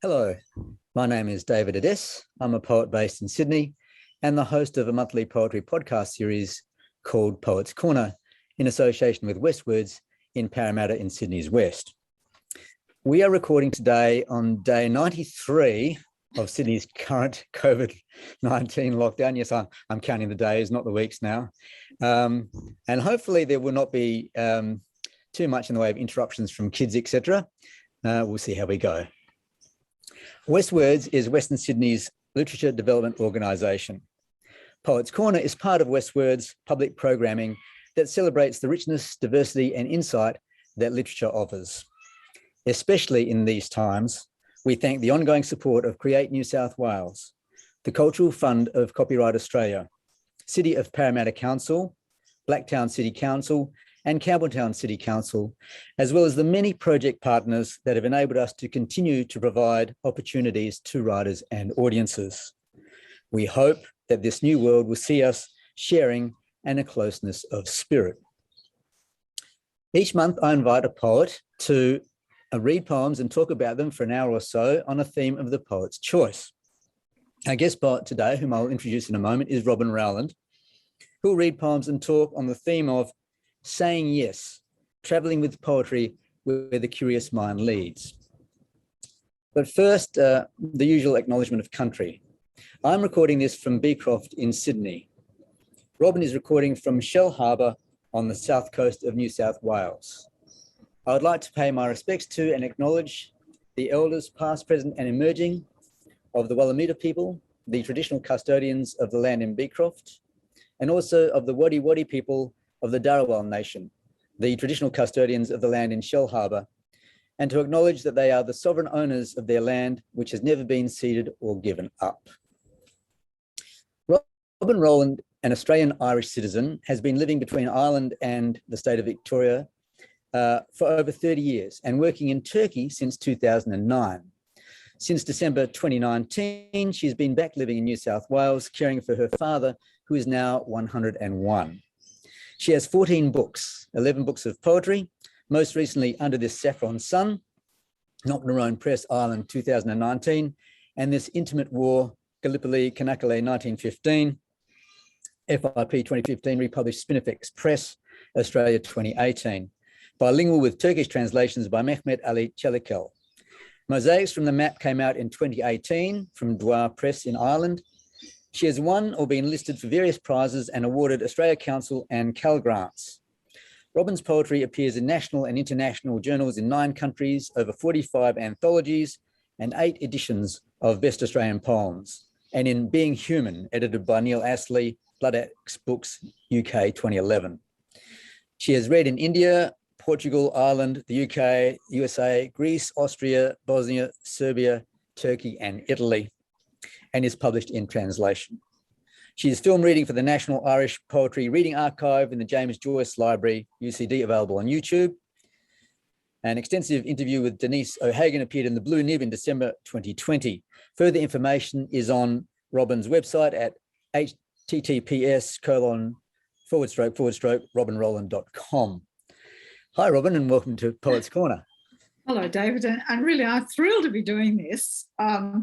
Hello, my name is David Ades. I'm a poet based in Sydney and the host of a monthly poetry podcast series called Poets Corner in association with WestWords in Parramatta in Sydney's West. We are recording today on day 93 of Sydney's current COVID-19 lockdown. Yes, I'm counting the days, not the weeks now. And hopefully there will not be too much in the way of interruptions from kids, etc. We'll see how we go. WestWords is Western Sydney's literature development organisation. Poets Corner is part of WestWords' public programming that celebrates the richness, diversity and insight that literature offers. Especially in these times, we thank the ongoing support of Create New South Wales, the Cultural Fund of Copyright Australia, City of Parramatta Council, Blacktown City Council and Campbelltown City Council, as well as the many project partners that have enabled us to continue to provide opportunities to writers and audiences. We hope that this new world will see us sharing and a closeness of spirit. Each month, I invite a poet to read poems and talk about them for an hour or so on a theme of the poet's choice. Our guest poet today, whom I'll introduce in a moment, is Robyn Rowland, who will read poems and talk on the theme of saying yes, traveling with poetry where the curious mind leads. But first, the usual acknowledgement of country. I'm recording this from Beecroft in Sydney. Robyn is recording from Shell Harbour on the south coast of New South Wales. I would like to pay my respects to and acknowledge the elders past, present and emerging of the Wallamita people, the traditional custodians of the land in Beecroft, and also of the Wadi Wadi people of the Darawal Nation, the traditional custodians of the land in Shell Harbour, and to acknowledge that they are the sovereign owners of their land, which has never been ceded or given up. Robyn Rowland, an Australian-Irish citizen, has been living between Ireland and the state of Victoria for over 30 years and working in Turkey since 2009. Since December 2019, she's been back living in New South Wales, caring for her father, who is now 101. She has 14 books, 11 books of poetry, most recently Under This Saffron Sun, Knocknarone Press, Ireland, 2019, and This Intimate War Gallipoli, Çanakkale, 1915, FIP 2015, republished Spinifex Press, Australia, 2018. Bilingual with Turkish translations by Mehmet Ali Çelikel. Mosaics from the Map came out in 2018 from Doire Press in Ireland. She has won or been listed for various prizes and awarded Australia Council and Cal grants. Robyn's poetry appears in national and international journals in 9 countries, over 45 anthologies, and 8 editions of Best Australian Poems, and in Being Human, edited by Neil Astley, Bloodaxe Books, UK, 2011. She has read in India, Portugal, Ireland, the UK, USA, Greece, Austria, Bosnia, Serbia, Turkey, and Italy, and is published in translation. She is film reading for the National Irish Poetry Reading Archive in the James Joyce Library, UCD, available on YouTube. An extensive interview with Denise O'Hagan appeared in the Blue Nib in December 2020. Further information is on Robyn's website at https://robynrowland.com. Hi, Robyn, and welcome to Poets Corner. Hello, David, and really I'm thrilled to be doing this.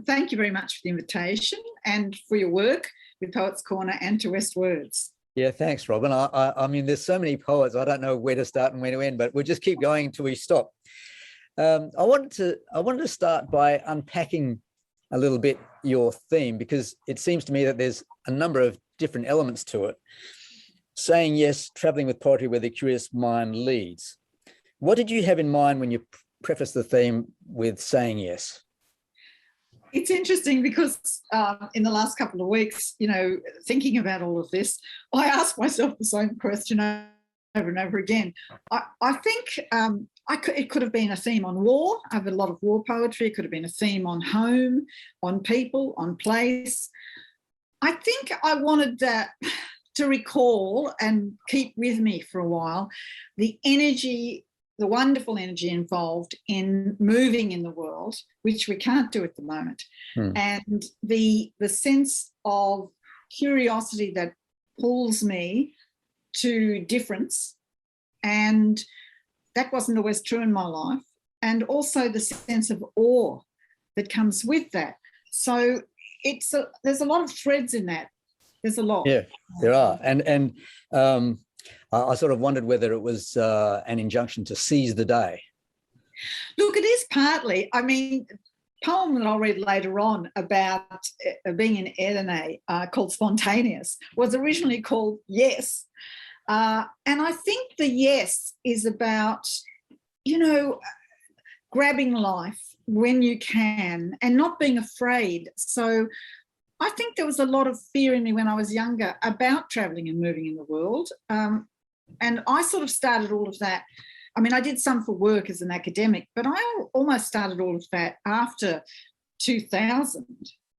Thank you very much for the invitation and for your work with Poets Corner and to WestWords. Yeah, thanks, Robyn. I mean, there's so many poets, I don't know where to start and where to end, but we'll just keep going until we stop. I wanted to start by unpacking a little bit your theme, because it seems to me that there's a number of different elements to it. Saying yes, traveling with poetry where the curious mind leads. What did you have in mind when you preface the theme with saying yes? It's interesting because in the last couple of weeks, thinking about all of this, I asked myself the same question over and over again. I think it could have been a theme on war. I have a lot of war poetry. It could have been a theme on home, on people, on place. I think I wanted that to recall and keep with me for a while the energy, the wonderful energy involved in moving in the world, which we can't do at the moment, and the sense of curiosity that pulls me to difference, and that wasn't always true in my life, and also the sense of awe that comes with that. So there's a lot of threads in that. There's a lot. Yeah, there are. And I sort of wondered whether it was an injunction to seize the day. Look, it is partly. I mean, poem that I'll read later on about being in Edinburgh called Spontaneous was originally called Yes. And I think the yes is about, grabbing life when you can and not being afraid. So I think there was a lot of fear in me when I was younger about travelling and moving in the world. And I sort of started all of that. I mean, I did some for work as an academic, but I almost started all of that after 2000,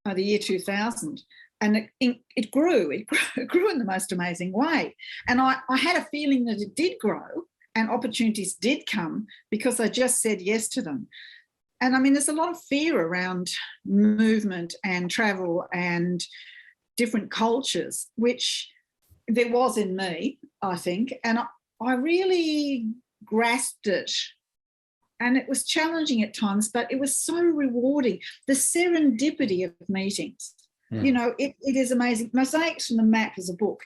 the year 2000. And it grew. It grew in the most amazing way. And I had a feeling that it did grow and opportunities did come because I just said yes to them. And I mean, there's a lot of fear around movement and travel and different cultures, which there was in me, I think. And I really grasped it. And it was challenging at times, but it was so rewarding. The serendipity of meetings, it is amazing. Mosaics from the Map as a book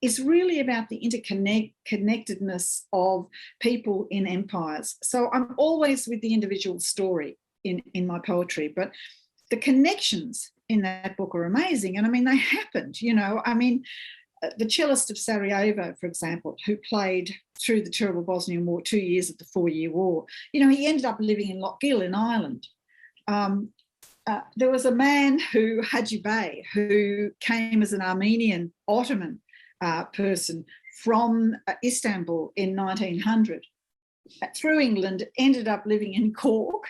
is really about the interconnectedness of people in empires. So I'm always with the individual story in my poetry, but the connections in that book are amazing. And I mean, they happened, I mean, the cellist of Sarajevo, for example, who played through the terrible Bosnian War, 2 years of the 4-year war, he ended up living in Lochgill in Ireland. There was a man Haji Bey, who came as an Armenian Ottoman person from Istanbul in 1900, through England, ended up living in Cork,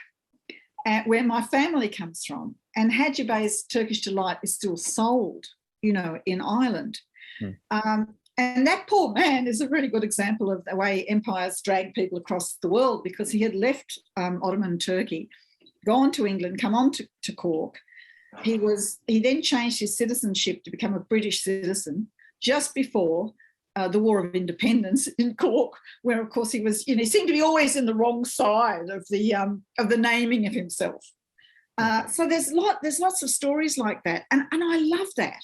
where my family comes from. And Haji Bey's Turkish Delight is still sold, in Ireland. And that poor man is a really good example of the way empires drag people across the world, because he had left Ottoman Turkey, gone to England, come on to Cork. He then changed his citizenship to become a British citizen just before the War of Independence in Cork, where of course he was, he seemed to be always in the wrong side of the naming of himself. So there's lots of stories like that, and I love that.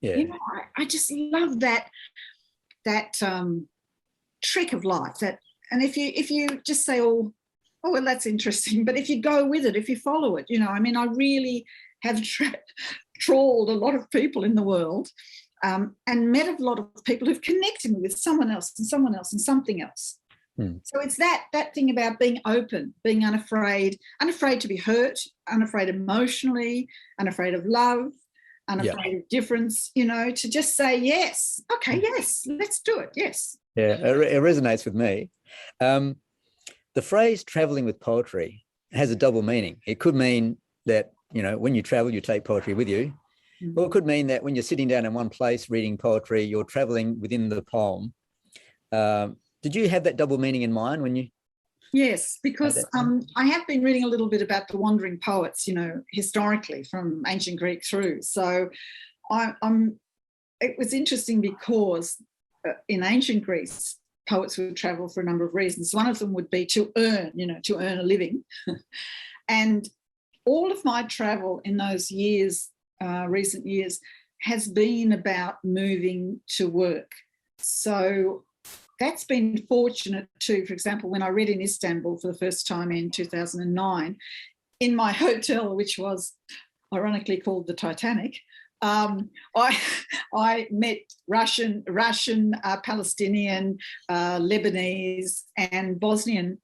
Yeah. I just love that trick of life. And if you just say, oh well, that's interesting, but if you go with it, if you follow it, I mean, I really have trawled a lot of people in the world, and met a lot of people who've connected me with someone else and someone else and something else. So it's that thing about being open, being unafraid to be hurt, unafraid emotionally, unafraid of love, unafraid of difference, to just say yes. Okay, yes, let's do it. Yes. Yeah, it resonates with me. The phrase traveling with poetry has a double meaning. It could mean that, when you travel, you take poetry with you. Or it could mean that when you're sitting down in one place reading poetry, you're traveling within the poem. Did you have that double meaning in mind when you? Yes, because I have been reading a little bit about the wandering poets, historically from ancient Greek through. So it was interesting because in ancient Greece, poets would travel for a number of reasons. One of them would be to earn a living. And all of my travel in those years, recent years, has been about moving to work. So that's been fortunate too. For example, when I read in Istanbul for the first time in 2009, in my hotel, which was ironically called the Titanic, I met Russian, Palestinian, Lebanese, and Bosnian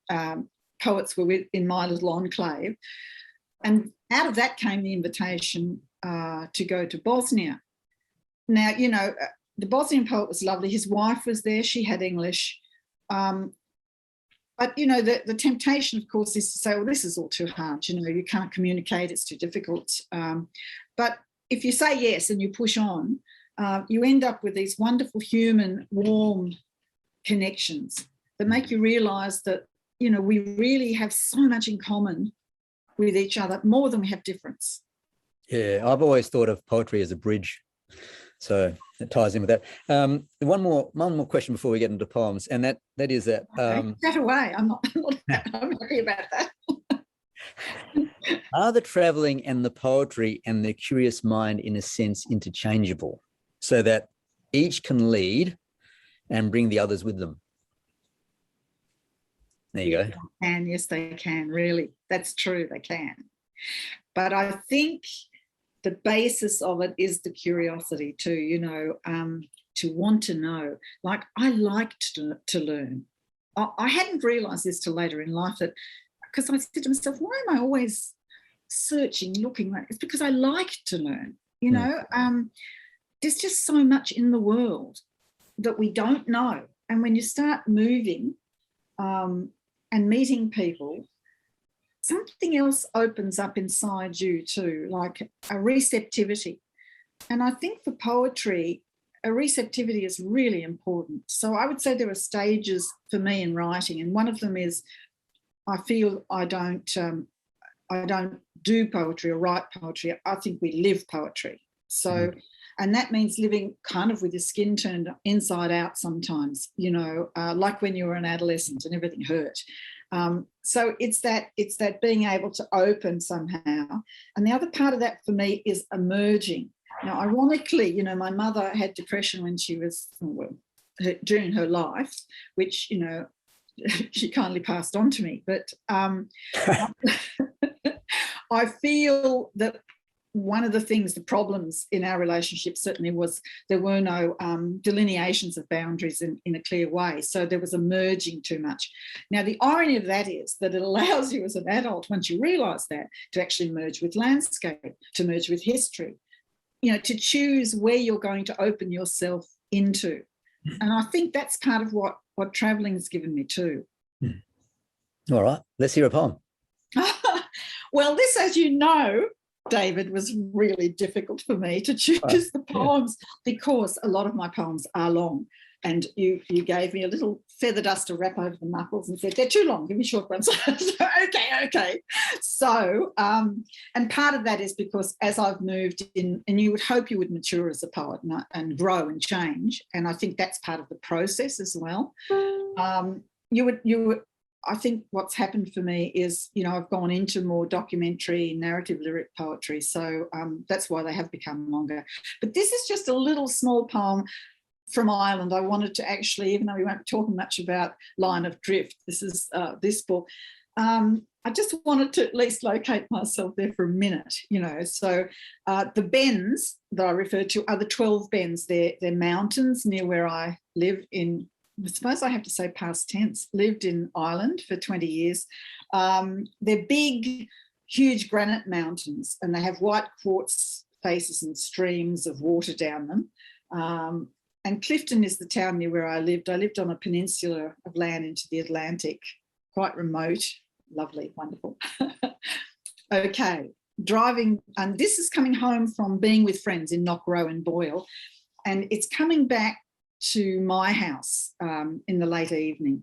poets were in my little enclave. And out of that came the invitation to go to Bosnia. Now, the Bosnian poet was lovely. His wife was there. She had English. But, the temptation, of course, is to say, well, this is all too hard. You can't communicate. It's too difficult. But if you say yes and you push on, you end up with these wonderful human, warm connections that make you realise that, we really have so much in common with each other, more than we have difference. Yeah, I've always thought of poetry as a bridge. So it ties in with that. One more question before we get into poems, and that is that. That away. I'm not happy about that. Are the traveling and the poetry and the curious mind, in a sense, interchangeable, so that each can lead and bring the others with them? There you go. And yes, they can, really. That's true, they can. But I think the basis of it is the curiosity too, you know, to want to know. Like, I liked to learn. I hadn't realised this till later in life, that because I said to myself, why am I always searching, looking? It's because I like to learn, you know. There's just so much in the world that we don't know. And when you start moving and meeting people, something else opens up inside you too, like a receptivity. And I think for poetry, a receptivity is really important. So I would say there are stages for me in writing, and one of them is I feel I don't do poetry or write poetry. I think we live poetry. So, and that means living kind of with your skin turned inside out sometimes, you know, like when you were an adolescent and everything hurt. So it's that being able to open somehow. And the other part of that for me is emerging. Now, ironically, you know, my mother had depression when she was, during her life, which, you know, she kindly passed on to me. But I feel that one of the things, the problems in our relationship certainly was there were no delineations of boundaries in a clear way. So there was a merging too much. Now, the irony of that is that it allows you as an adult, once you realise that, to actually merge with landscape, to merge with history, you know, to choose where you're going to open yourself into. And I think that's part of what travelling has given me too. All right, let's hear a poem. Well, this, as you know, David, was really difficult for me to choose the poems, because a lot of my poems are long, and you gave me a little feather duster wrap over the knuckles and said, they're too long, give me short ones. okay. So, and part of that is because as I've moved in, and you would hope you would mature as a poet and grow and change, and I think that's part of the process as well. I think what's happened for me is, you know, I've gone into more documentary, narrative, lyric poetry. So that's why they have become longer. But this is just a little small poem from Ireland. I wanted to actually, even though we won't be talking much about Line of Drift, this is this book. I just wanted to at least locate myself there for a minute, you know. So the bends that I refer to are the 12 bends. They're mountains near where I live in, I suppose I have to say past tense, lived in Ireland for 20 years. They're big, huge granite mountains, and they have white quartz faces and streams of water down them. And Clifton is the town near where I lived. I lived on a peninsula of land into the Atlantic, quite remote, lovely, wonderful. Okay, driving, and this is coming home from being with friends in Knocknarone and Boyle, and it's coming back to my house in the late evening,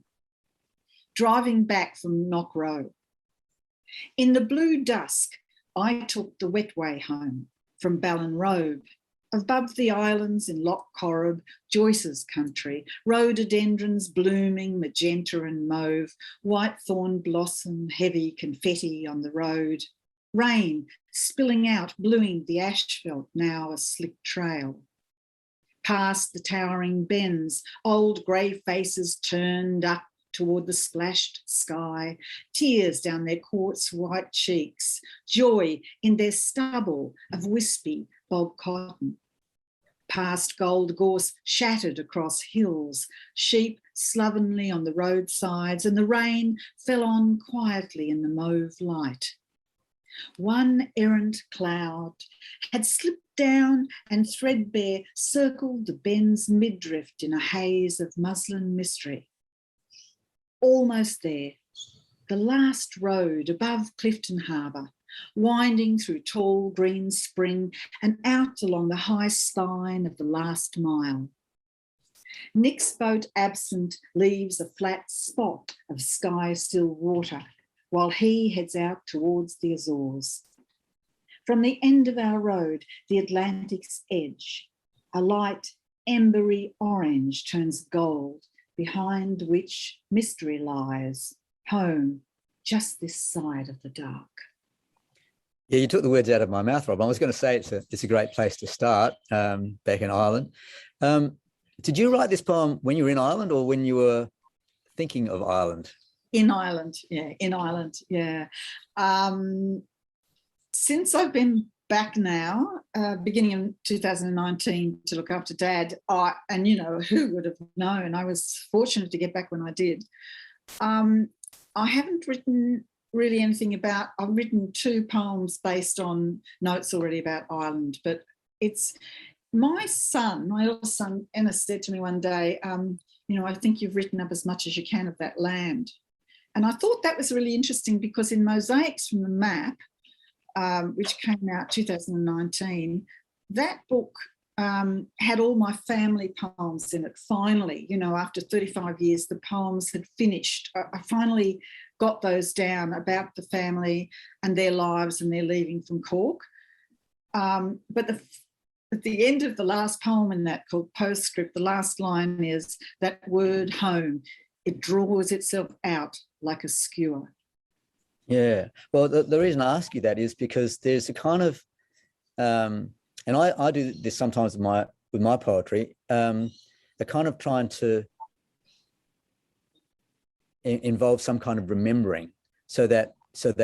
driving back from Knocknarone. In the blue dusk, I took the wet way home from Ballinrobe, above the islands in Loch Corrib, Joyce's country, rhododendrons blooming magenta and mauve, white thorn blossom, heavy confetti on the road, rain spilling out, bluing the asphalt, now a slick trail. Past the towering bends, old grey faces turned up toward the splashed sky, tears down their quartz white cheeks, joy in their stubble of wispy bog cotton. Past gold gorse shattered across hills, sheep slovenly on the roadsides, and the rain fell on quietly in the mauve light. One errant cloud had slipped down and threadbare circled the bend's midriff in a haze of muslin mystery. Almost there, the last road above Clifton Harbour, winding through tall green spring and out along the high spine of the last mile. Nick's boat absent leaves a flat spot of sky-still water while he heads out towards the Azores. From the end of our road, the Atlantic's edge, a light embery orange turns gold, behind which mystery lies, home just this side of the dark. Yeah, you took the words out of my mouth, Rob. I was going to say it's a great place to start back in Ireland. Did you write this poem when you were in Ireland or when you were thinking of Ireland? In Ireland, yeah. Since I've been back now, beginning in 2019 to look after Dad, and you know, who would have known? I was fortunate to get back when I did. I haven't written really anything about, I've written 2 poems based on notes already about Ireland, but it's my eldest son, Ennis, said to me one day, you know, I think you've written up as much as you can of that land. And I thought that was really interesting because in Mosaics from the Map, which came out 2019, that book had all my family poems in it. Finally, you know, after 35 years, the poems had finished. I finally got those down about the family and their lives and their leaving from Cork. But at the end of the last poem in that, called Postscript, the last line is that word home. It draws itself out like a skewer. Yeah, well, the reason I ask you that is because there's a kind of, and I do this sometimes with my poetry, the kind of trying to involve some kind of remembering, so that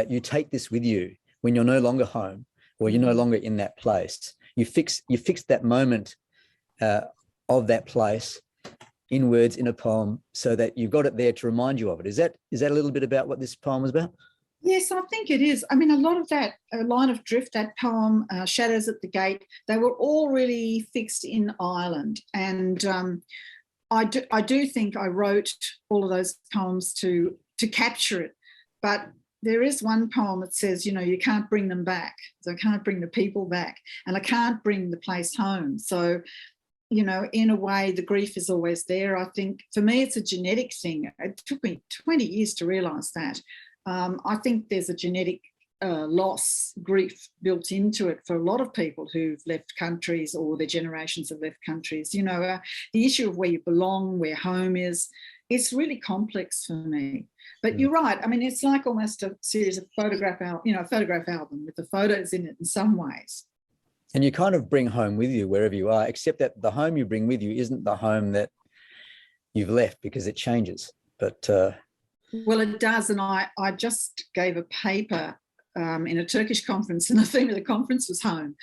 you take this with you when you're no longer home or you're no longer in that place. You fix that moment of that place in words in a poem, so that you've got it there to remind you of it. Is that a little bit about what this poem was about? Yes, I think it is. I mean, a lot of that, Line of Drift, that poem, Shadows at the Gate, they were all really fixed in Ireland. And I do think I wrote all of those poems to capture it. But there is one poem that says, you know, you can't bring them back. So I can't bring the people back, and I can't bring the place home. So, you know, in a way, the grief is always there. I think for me, it's a genetic thing. It took me 20 years to realise that. I think there's a genetic loss, grief built into it for a lot of people who've left countries or their generations have left countries. You know, the issue of where you belong, where home is, it's really complex for me. But you're right. I mean, it's like almost a series of a photograph album with the photos in it in some ways. And you kind of bring home with you wherever you are, except that the home you bring with you isn't the home that you've left, because it changes. But well, it does. And I just gave a paper in a Turkish conference, and the theme of the conference was home.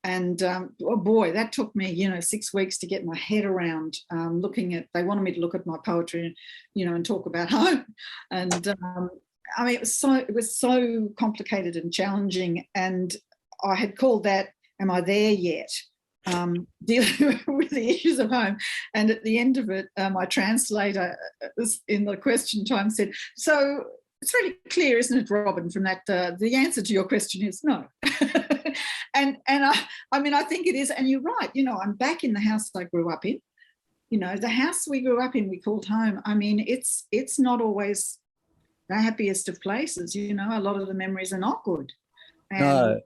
And oh boy, that took me, you know, 6 weeks to get my head around looking at, they wanted me to look at my poetry and, you know, and talk about home. And I mean, it was so complicated and challenging. And I had called that, Am I There Yet? Dealing with the issues of home. And at the end of it, my translator in the question time said, so it's really clear, isn't it, Robyn, from that, the answer to your question is no. and I mean, I think it is. And you're right, you know, I'm back in the house I grew up in. You know, the house we grew up in, we called home. I mean, it's not always the happiest of places, you know, a lot of the memories are not good. And, no.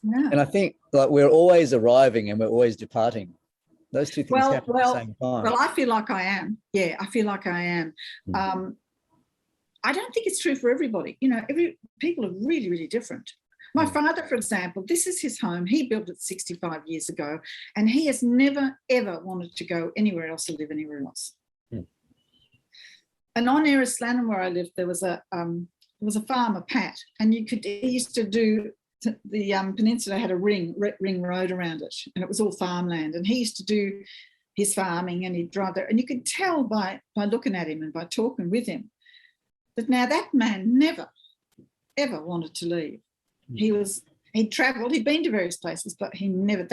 Yeah. And I think like we're always arriving and we're always departing. Those two things happen at the same time. Well, I feel like I am. Yeah, I feel like I am. Mm-hmm. I don't think it's true for everybody. You know, people are really, really different. My father, for example, this is his home. He built it 65 years ago, and he has never, ever wanted to go anywhere else or live anywhere else. Mm. And on Erris Lanham, where I lived, there was a farmer, Pat, and he used to do, the peninsula had a ring road around it, and it was all farmland. And he used to do his farming, and he'd drive there. And you could tell by looking at him and by talking with him that now that man never, ever wanted to leave. He'd travelled, he'd been to various places, but he never,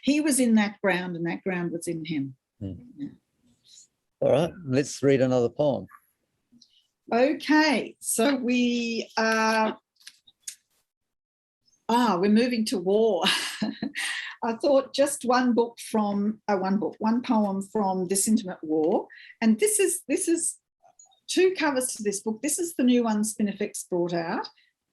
he was in that ground, and that ground was in him. Mm. Yeah. All right, let's read another poem. Okay, so we're moving to war. I thought just one poem from This Intimate War. And this is two covers to this book. This is the new one Spinifex brought out.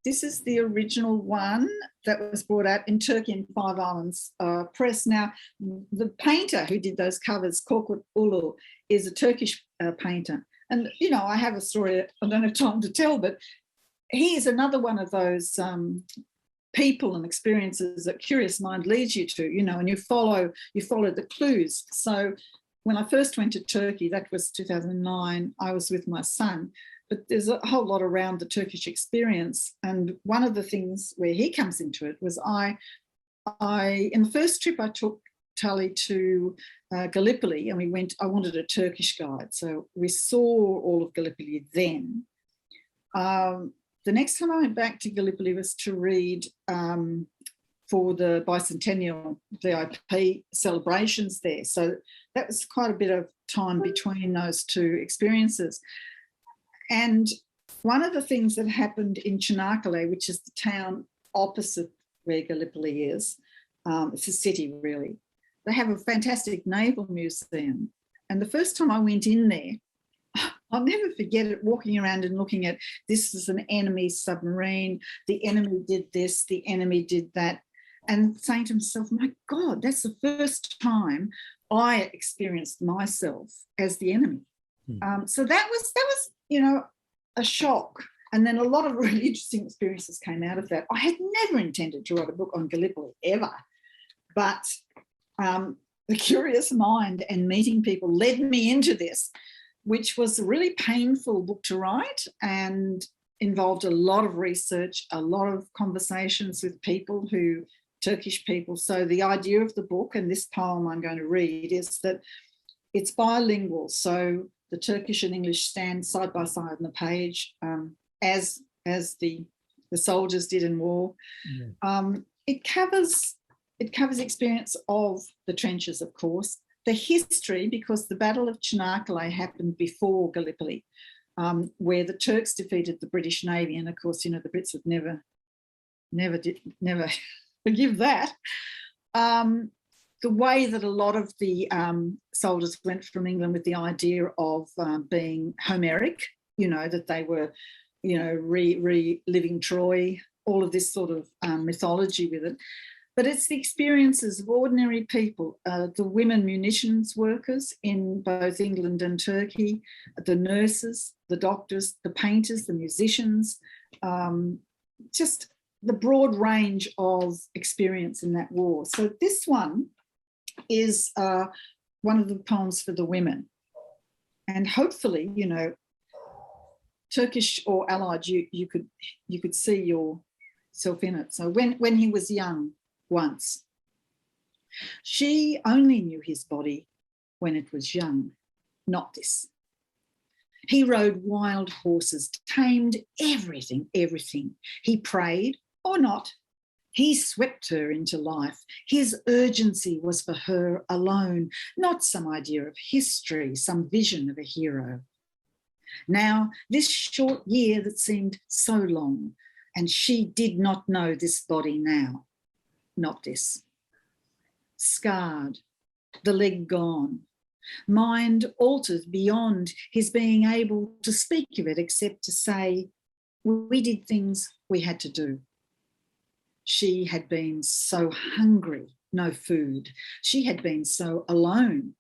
This is the original one that was brought out in Turkey and Five Islands Press. Now, the painter who did those covers, Korkut Ulu, is a Turkish painter. And, you know, I have a story I don't have time to tell, but he is another one of those people and experiences that curious mind leads you to, you know, and you follow the clues. So when I first went to Turkey, that was 2009, I was with my son, but there's a whole lot around the Turkish experience. And one of the things where he comes into it was I in the first trip I took Tully to Gallipoli, and I wanted a Turkish guide. So we saw all of Gallipoli then. The next time I went back to Gallipoli was to read for the bicentennial VIP celebrations there. So that was quite a bit of time between those two experiences. And one of the things that happened in Çanakkale, which is the town opposite where Gallipoli is, it's a city really, they have a fantastic naval museum. And the first time I went in there, I'll never forget it, walking around and looking at, this is an enemy submarine, the enemy did this, the enemy did that, and saying to myself, my God, that's the first time I experienced myself as the enemy. So that was, you know, a shock. And then a lot of really interesting experiences came out of that. I had never intended to write a book on Gallipoli ever, but the curious mind and meeting people led me into this, which was a really painful book to write and involved a lot of research, a lot of conversations with people Turkish people. So the idea of the book and this poem I'm going to read is that it's bilingual. So the Turkish and English stand side by side on the page, as the soldiers did in war. It covers experience of the trenches, of course, the history, because the Battle of Çanakkale happened before Gallipoli, where the Turks defeated the British Navy, and of course, you know, the Brits would never forgive that. The way that a lot of the soldiers went from England with the idea of being Homeric, you know, that they were, you know, reliving Troy, all of this sort of mythology with it. But it's the experiences of ordinary people, the women munitions workers in both England and Turkey, the nurses, the doctors, the painters, the musicians, just the broad range of experience in that war. So this one is one of the poems for the women. And hopefully, you know, Turkish or Allied, you could see yourself in it. So when he was young, once, she only knew his body when it was young, not this. He rode wild horses, tamed everything. He prayed or not. He swept her into life. His urgency was for her alone, not some idea of history, some vision of a hero. Now, this short year that seemed so long, and she did not know this body now. Not this. Scarred, the leg gone, mind altered beyond his being able to speak of it except to say, we did things we had to do. She had been so hungry, no food. She had been so alone,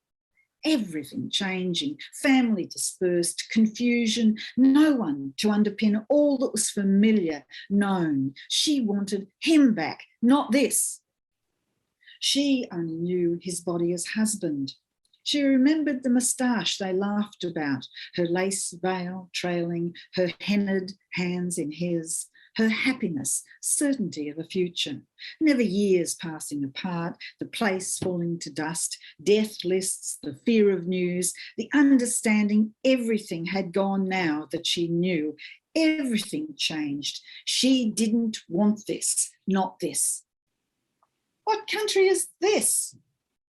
everything changing, family dispersed, confusion, no one to underpin all that was familiar, known. She wanted him back, not this. She only knew his body as husband. She remembered the moustache they laughed about, her lace veil trailing, her henna'd hands in his, her happiness, certainty of a future, never years passing apart, the place falling to dust, death lists, the fear of news, the understanding everything had gone now that she knew. Everything changed. She didn't want this, not this. What country is this?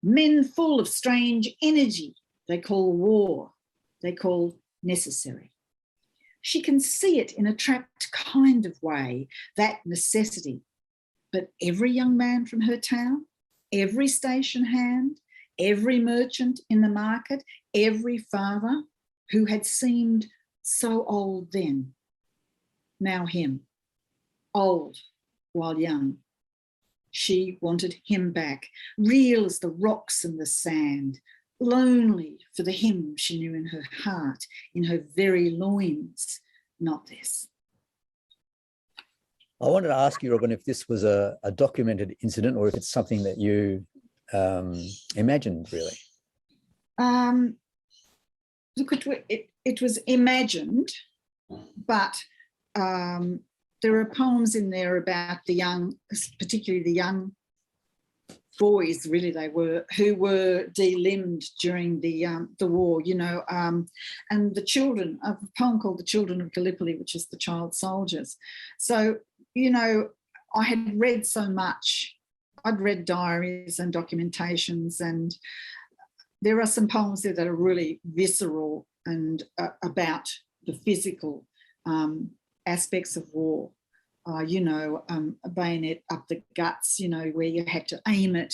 Men full of strange energy they call war, they call necessary. She can see it in a trapped kind of way, that necessity. But every young man from her town, every station hand, every merchant in the market, every father who had seemed so old then, now him, old while young. She wanted him back, real as the rocks and the sand, lonely for the hymn she knew in her heart, in her very loins, not this. I wanted to ask you, Robyn, if this was a documented incident or if it's something that you imagined, really. Look, it was imagined, but there are poems in there about the young, particularly the young boys, really they were, who were delimbed during the war, you know, and the children, a poem called The Children of Gallipoli, which is the child soldiers. So, you know, I had read so much. I'd read diaries and documentations, and there are some poems there that are really visceral and about the physical aspects of war. You know, a bayonet up the guts, you know, where you had to aim it.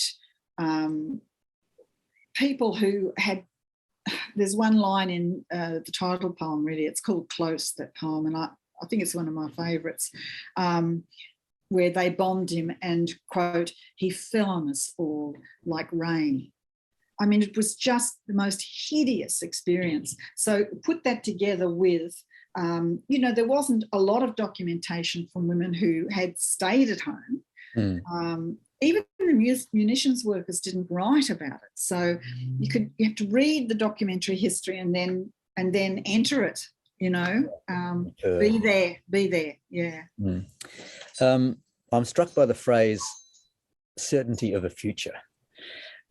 People who had, there's one line in the title poem, really, it's called Close, that poem, and I think it's one of my favourites, where they bombed him and, quote, he fell on us all like rain. I mean, it was just the most hideous experience. So put that together with, you know, there wasn't a lot of documentation from women who had stayed at home. Even the munitions workers didn't write about it. So you have to read the documentary history and then enter it, you know, be there, yeah. I'm struck by the phrase certainty of a future.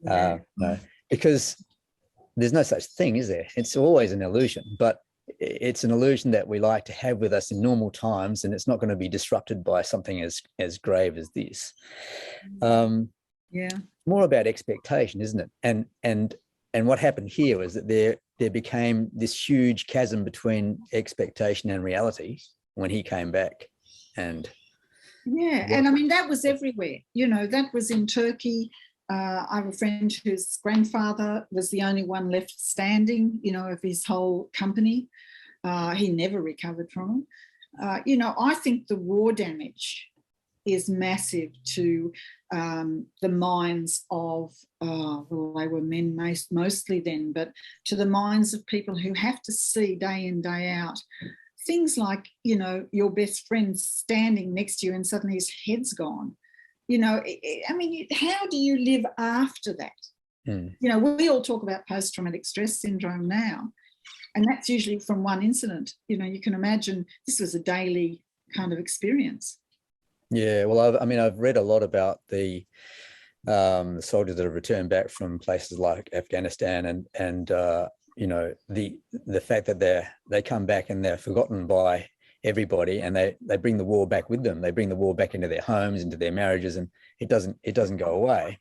Yeah. No, because there's no such thing, is there? It's always an illusion, but it's an illusion that we like to have with us in normal times, and it's not going to be disrupted by something as grave as this. Yeah. More about expectation, isn't it? And what happened here was that there became this huge chasm between expectation and reality when he came back. And yeah, and I mean, that was everywhere. You know, that was in Turkey. I have a friend whose grandfather was the only one left standing, you know, of his whole company. He never recovered from it. You know, I think the war damage is massive to the minds of, well, they were men mostly then, but to the minds of people who have to see day in, day out, things like, you know, your best friend standing next to you and suddenly his head's gone. You know, I mean, how do you live after that? You know, we all talk about post-traumatic stress syndrome now, and that's usually from one incident. You know, you can imagine this was a daily kind of experience. Yeah, well, I've read a lot about the soldiers that have returned back from places like Afghanistan, and you know, the fact that they come back and they're forgotten by everybody, and they bring the war back with them. They bring the war back into their homes, into their marriages, and it doesn't go away.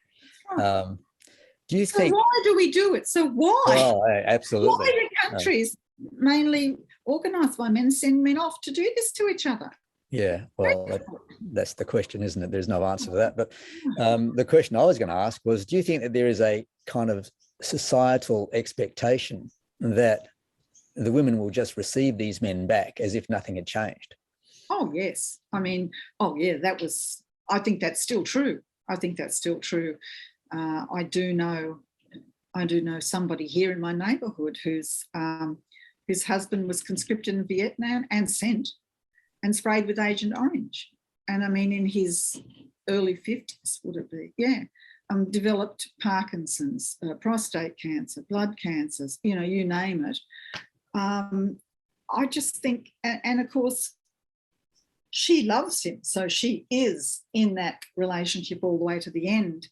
Do you think? Why do we do it? So why? Oh, absolutely. Why do countries mainly organised by men send men off to do this to each other? Yeah, well, that's the question, isn't it? There's no answer to that. But the question I was going to ask was, do you think that there is a kind of societal expectation that the women will just receive these men back as if nothing had changed? Oh, yes. I mean, oh, yeah, I think that's still true. I think that's still true. I do know somebody here in my neighbourhood whose husband was conscripted in Vietnam and sent and sprayed with Agent Orange. And I mean, in his early 50s, would it be? Yeah. Developed Parkinson's, prostate cancer, blood cancers, you know, you name it. I just think, and of course, she loves him, so she is in that relationship all the way to the end.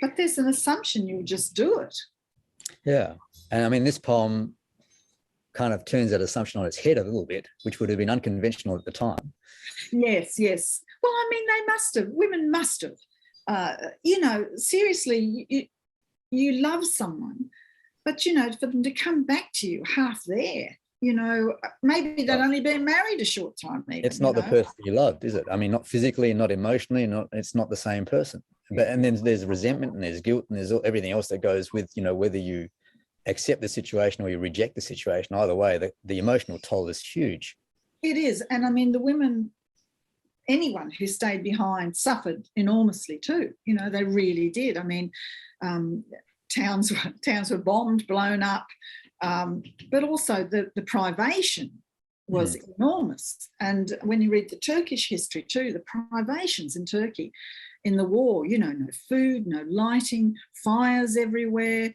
But there's an assumption you'll just do it. Yeah. And I mean, this poem kind of turns that assumption on its head a little bit, which would have been unconventional at the time. Yes, yes. Well, I mean, women must have. You know, seriously, you love someone, but, you know, for them to come back to you half there, you know, maybe they'd only been married a short time. Even, it's not the person you loved, is it? I mean, not physically, not emotionally, it's not the same person. And then there's resentment and there's guilt and there's everything else that goes with, you know, whether you accept the situation or you reject the situation. Either way, the emotional toll is huge. It is. And I mean, the women, anyone who stayed behind suffered enormously too. You know, they really did. I mean, towns were bombed, blown up, but also the privation was enormous. And when you read the Turkish history too, the privations in Turkey in the war, you know, no food, no lighting, fires everywhere,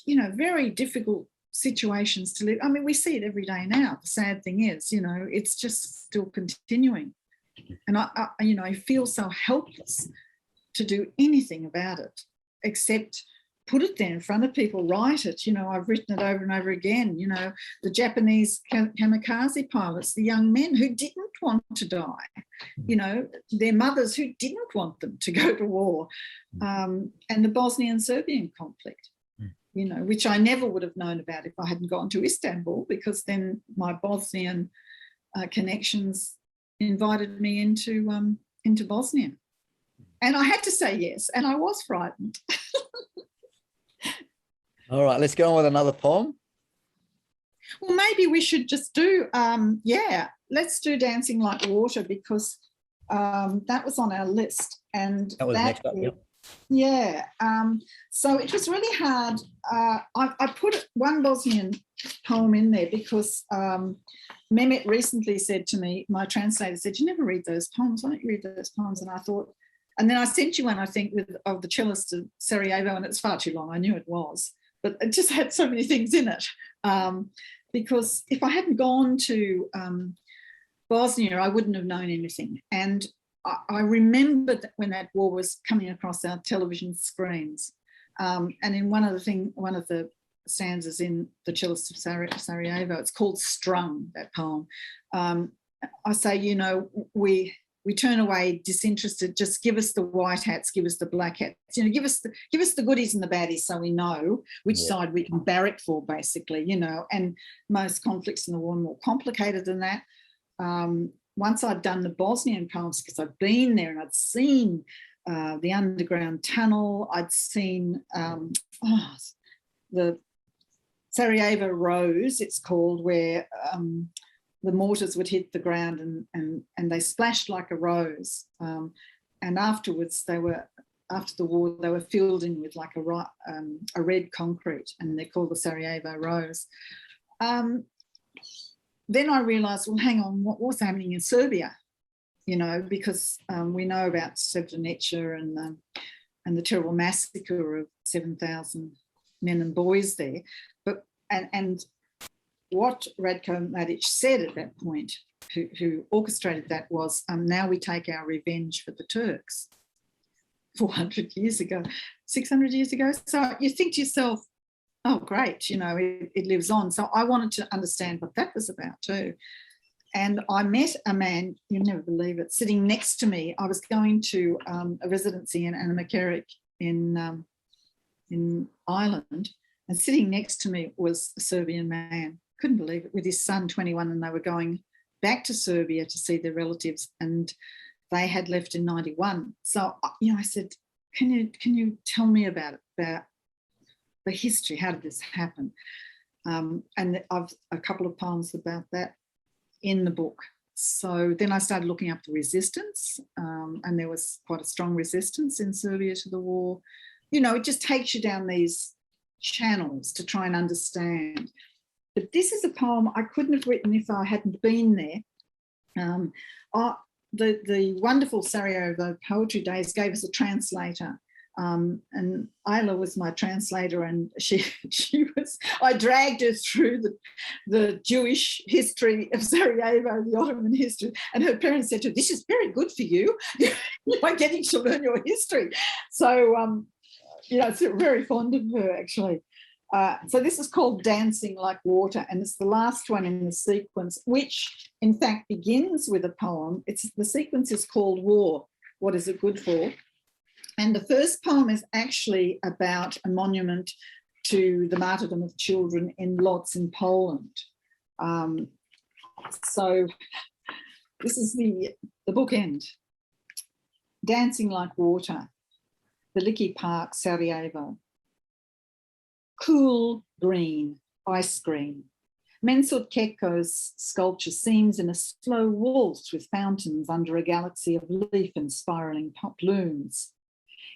you know, very difficult situations to live. I mean, we see it every day now. The sad thing is, you know, it's just still continuing. And I feel so helpless to do anything about it, except put it there in front of people, write it. You know, I've written it over and over again. You know, the Japanese kamikaze pilots, the young men who didn't want to die, you know, their mothers who didn't want them to go to war, and the Bosnian Serbian conflict, you know, which I never would have known about if I hadn't gone to Istanbul, because then my Bosnian connections invited me into Bosnia. And I had to say yes, and I was frightened. All right, let's go on with another poem. Well, maybe we should just do, let's do Dancing Like Water, because that was on our list. And that was next up, yeah. So it was really hard. I put one Bosnian poem in there because Mehmet recently said to me, my translator said, you never read those poems. Why don't you read those poems? And I thought, and then I sent you one, I think, of the cellist of Sarajevo, and it's far too long. I knew it was, but it just had so many things in it. Because if I hadn't gone to Bosnia, I wouldn't have known anything. And I remembered that when that war was coming across our television screens. And in one of the stanzas in The Cellist of Sarajevo, it's called Strung, that poem. I say, you know, we turn away disinterested, just give us the white hats, give us the black hats, you know, give us the goodies and the baddies so we know which side we can barrack for, basically, you know. And most conflicts in the war are more complicated than that. Once I'd done the Bosnian poems, because I'd been there and I'd seen the underground tunnel, I'd seen the Sarajevo Rose, it's called, where the mortars would hit the ground and they splashed like a rose. And afterwards, after the war, they were filled in with like a red concrete, and they're called the Sarajevo Rose. Then I realised, well, hang on, what was happening in Serbia? You know, because we know about Srebrenica and the terrible massacre of 7,000 men and boys there. But and what Ratko Mladic said at that point, who orchestrated that, was, now we take our revenge for the Turks 400 years ago, 600 years ago. So you think to yourself, oh, great, you know, it lives on. So I wanted to understand what that was about too. And I met a man, you'll never believe it, sitting next to me. I was going to a residency in Anna McCarrick in Ireland, and sitting next to me was a Serbian man. Couldn't believe it, with his son, 21, and they were going back to Serbia to see their relatives, and they had left in 91. So, you know, I said, can you tell me about the history? How did this happen? And I've a couple of poems about that in the book. So then I started looking up the resistance, and there was quite a strong resistance in Serbia to the war. You know, it just takes you down these channels to try and understand. But this is a poem I couldn't have written if I hadn't been there. The wonderful Sarajevo Poetry Days gave us a translator, and Ayla was my translator, and I dragged her through the Jewish history of Sarajevo, the Ottoman history, and her parents said to her, this is very good for you. You're getting to learn your history. So, you know, it's very fond of her, actually. So this is called Dancing Like Water, and it's the last one in the sequence, which in fact begins with a poem. The sequence is called War, What Is It Good For? And the first poem is actually about a monument to the martyrdom of children in Lodz in Poland. So this is the bookend. Dancing Like Water, Veliki Park, Sarajevo. Cool green, ice green. Mensut Keko's sculpture seems in a slow waltz with fountains under a galaxy of leaf and spiralling blooms.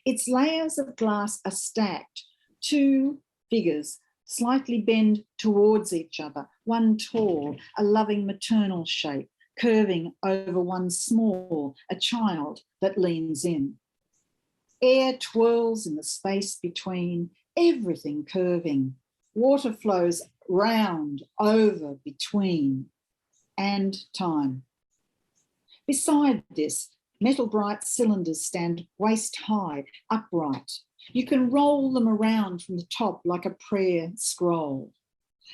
Its layers of glass are stacked, Two figures slightly bend towards each other, one tall, a loving maternal shape, curving over one small, a child that leans in. Air twirls in the space between, everything curving. Water flows round, over, between, and time. Beside this, metal bright cylinders stand waist high, upright. You can roll them around from the top like a prayer scroll.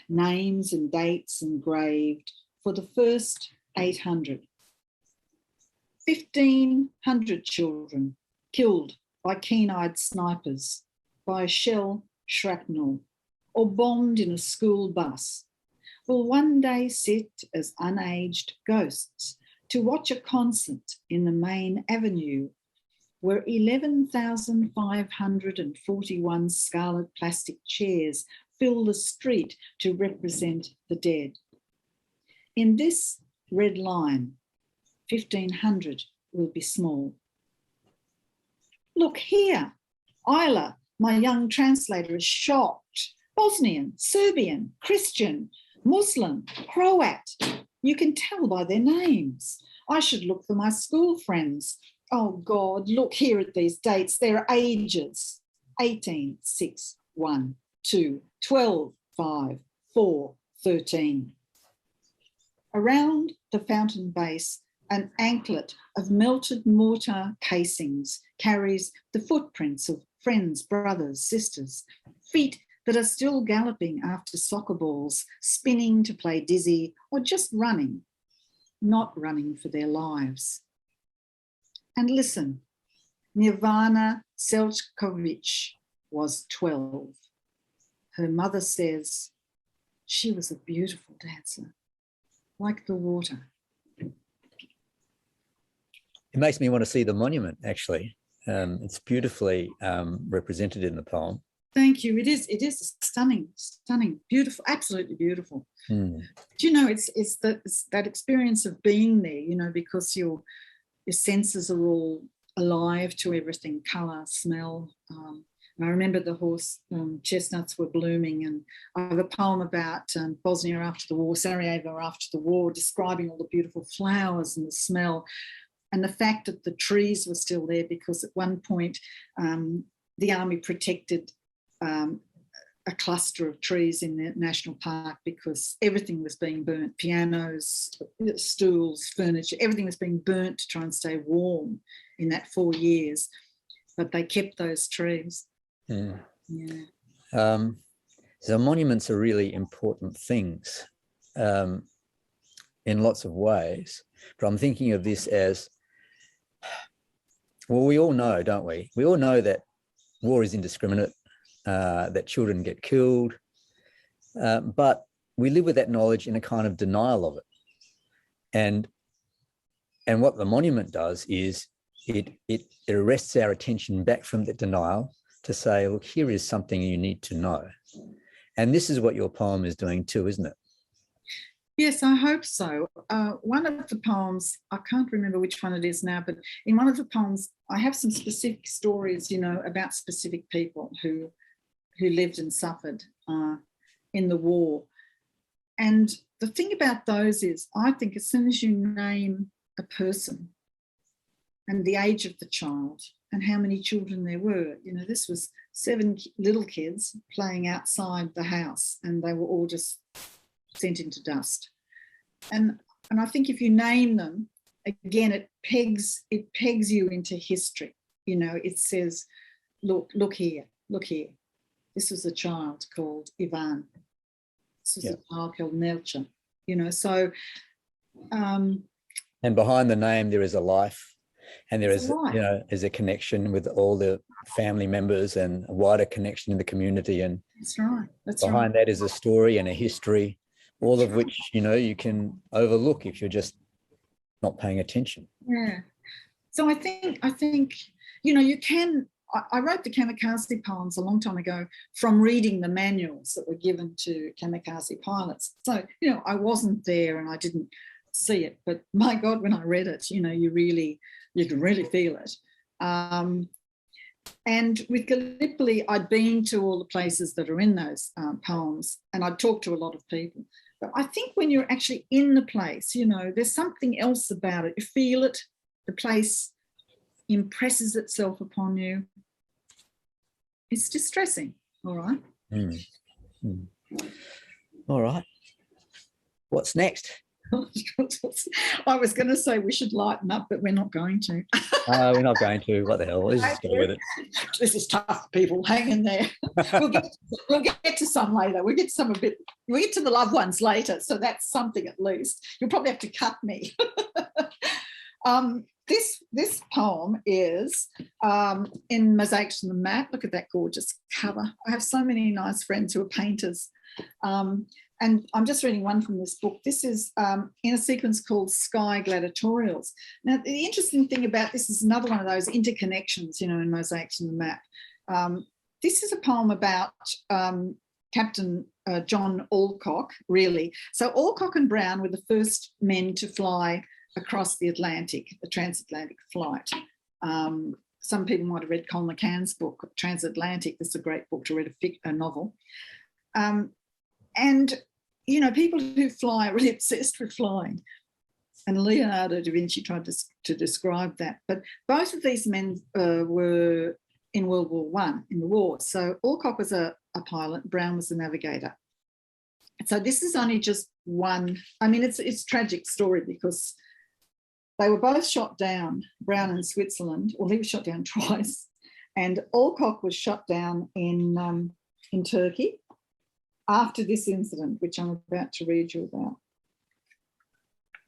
Names and dates engraved for the first 800. 1,500 children killed by keen-eyed snipers, by shell shrapnel, or bombed in a school bus, will one day sit as unaged ghosts to watch a concert in the main avenue where 11,541 scarlet plastic chairs fill the street to represent the dead. In this red line, 1,500 will be small. Look here, Isla, my young translator, is shocked. Bosnian, Serbian, Christian, Muslim, Croat. You can tell by their names. I should look for my school friends. Oh God, look here at these dates. Their ages: 18, 6, 1, 2, 12, 5, 4, 13. Around the fountain base, an anklet of melted mortar casings carries the footprints of friends, brothers, sisters, feet that are still galloping after soccer balls, spinning to play dizzy, or just running, not running for their lives. And listen, Nirvana Selčković was 12. Her mother says she was a beautiful dancer, like the water. It makes me want to see the monument, actually. It's beautifully represented in the poem. Thank you. It is stunning, beautiful, absolutely beautiful. Mm. Do you know, it's that experience of being there, you know, because your senses are all alive to everything, colour, smell. And I remember the horse chestnuts were blooming, and I have a poem about Bosnia after the war, Sarajevo after the war, describing all the beautiful flowers and the smell, and the fact that the trees were still there, because at one point the army protected a cluster of trees in the national park because everything was being burnt, pianos, stools, furniture, everything was being burnt to try and stay warm in that 4 years, but they kept those trees. Mm. Yeah. So monuments are really important things in lots of ways, but I'm thinking of this as, well, we all know, don't we? We all know that war is indiscriminate, that children get killed, but we live with that knowledge in a kind of denial of it. And what the monument does is it arrests our attention back from that denial to say, look, here is something you need to know. And this is what your poem is doing too, isn't it? Yes, I hope so. One of the poems, I can't remember which one it is now, but in one of the poems, I have some specific stories, you know, about specific people who lived and suffered in the war. And the thing about those is, I think as soon as you name a person and the age of the child and how many children there were, you know, this was 7 little kids playing outside the house, and they were all just sent into dust. And I think if you name them, again, it pegs you into history. You know, it says, look here. This was a child called Ivan. This was a child called Nelcha. You know, so and behind the name there is a life, and there is, you know, is a connection with all the family members and a wider connection in the community. And that's right. Behind that is a story and a history, all of which, you know, you can overlook if you're just not paying attention. Yeah. So I think, you know, you can. I wrote the kamikaze poems a long time ago from reading the manuals that were given to kamikaze pilots. So, you know, I wasn't there and I didn't see it, but my God, when I read it, you know, you could really feel it. And with Gallipoli, I'd been to all the places that are in those poems, and I'd talked to a lot of people. But I think when you're actually in the place, you know, there's something else about it. You feel it, the place impresses itself upon you. It's distressing, all right? All right. What's next? I was going to say we should lighten up, but we're not going to. We're not going to. What the hell? Let's just go with it. This is tough, people. Hang in there. We'll get to some later. We'll get to the loved ones later. So that's something at least. You'll probably have to cut me. This poem is in Mosaics on the Mat. Look at that gorgeous cover. I have so many nice friends who are painters. And I'm just reading one from this book. This is in a sequence called Sky Gladiatorials. Now, the interesting thing about this is another one of those interconnections, you know, in Mosaics on the Map. This is a poem about Captain John Alcock, really. So Alcock and Brown were the first men to fly across the Atlantic, the Transatlantic Flight. Some people might have read Colin McCann's book, Transatlantic. This is a great book to read, a novel. And, you know, people who fly are really obsessed with flying. And Leonardo da Vinci tried to describe that. But both of these men were in World War I, in the war. So Alcock was a pilot, Brown was a navigator. So this is only just one. I mean, it's a tragic story because they were both shot down, Brown in Switzerland, or he was shot down twice. And Alcock was shot down in Turkey after this incident, which I'm about to read you about.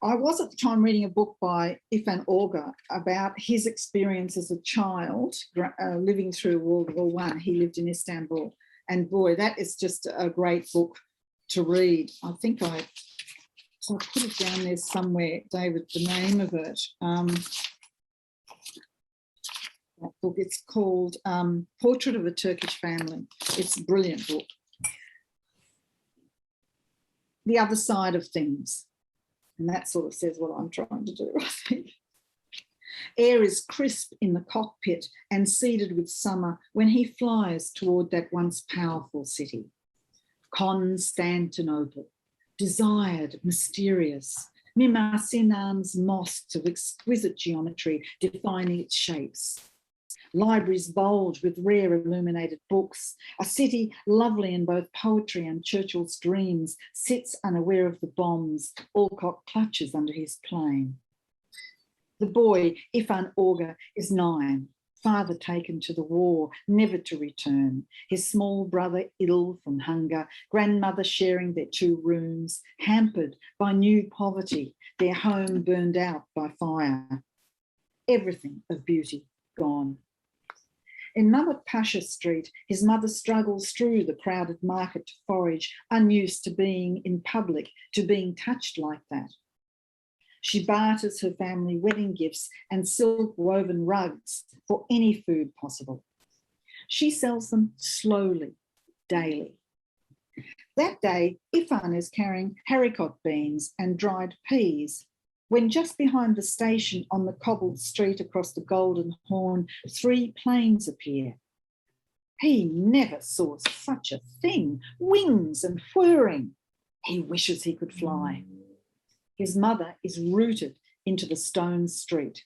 I was at the time reading a book by İrfan Orga about his experience as a child living through World War I. He lived in Istanbul. And boy, that is just a great book to read. I think I put it down there somewhere, David, the name of it. That book, it's called Portrait of a Turkish Family. It's a brilliant book. The other side of things. And that sort of says what I'm trying to do, I think. Air is crisp in the cockpit and seeded with summer when he flies toward that once powerful city. Constantinople, desired, mysterious. Mimar Sinan's mosques of exquisite geometry defining its shapes. Libraries bulge with rare illuminated books. A city lovely in both poetry and Churchill's dreams sits unaware of the bombs Alcock clutches under his plane. The boy, İrfan Orga, is 9, father taken to the war, never to return. His small brother ill from hunger, grandmother sharing their 2 rooms, hampered by new poverty, their home burned out by fire. Everything of beauty gone. In Mehmet Pasha Street, his mother struggles through the crowded market to forage, unused to being in public, to being touched like that. She barters her family wedding gifts and silk-woven rugs for any food possible. She sells them slowly, daily. That day, İrfan is carrying haricot beans and dried peas, when just behind the station on the cobbled street across the Golden Horn, 3 planes appear. He never saw such a thing, wings and whirring. He wishes he could fly. His mother is rooted into the stone street.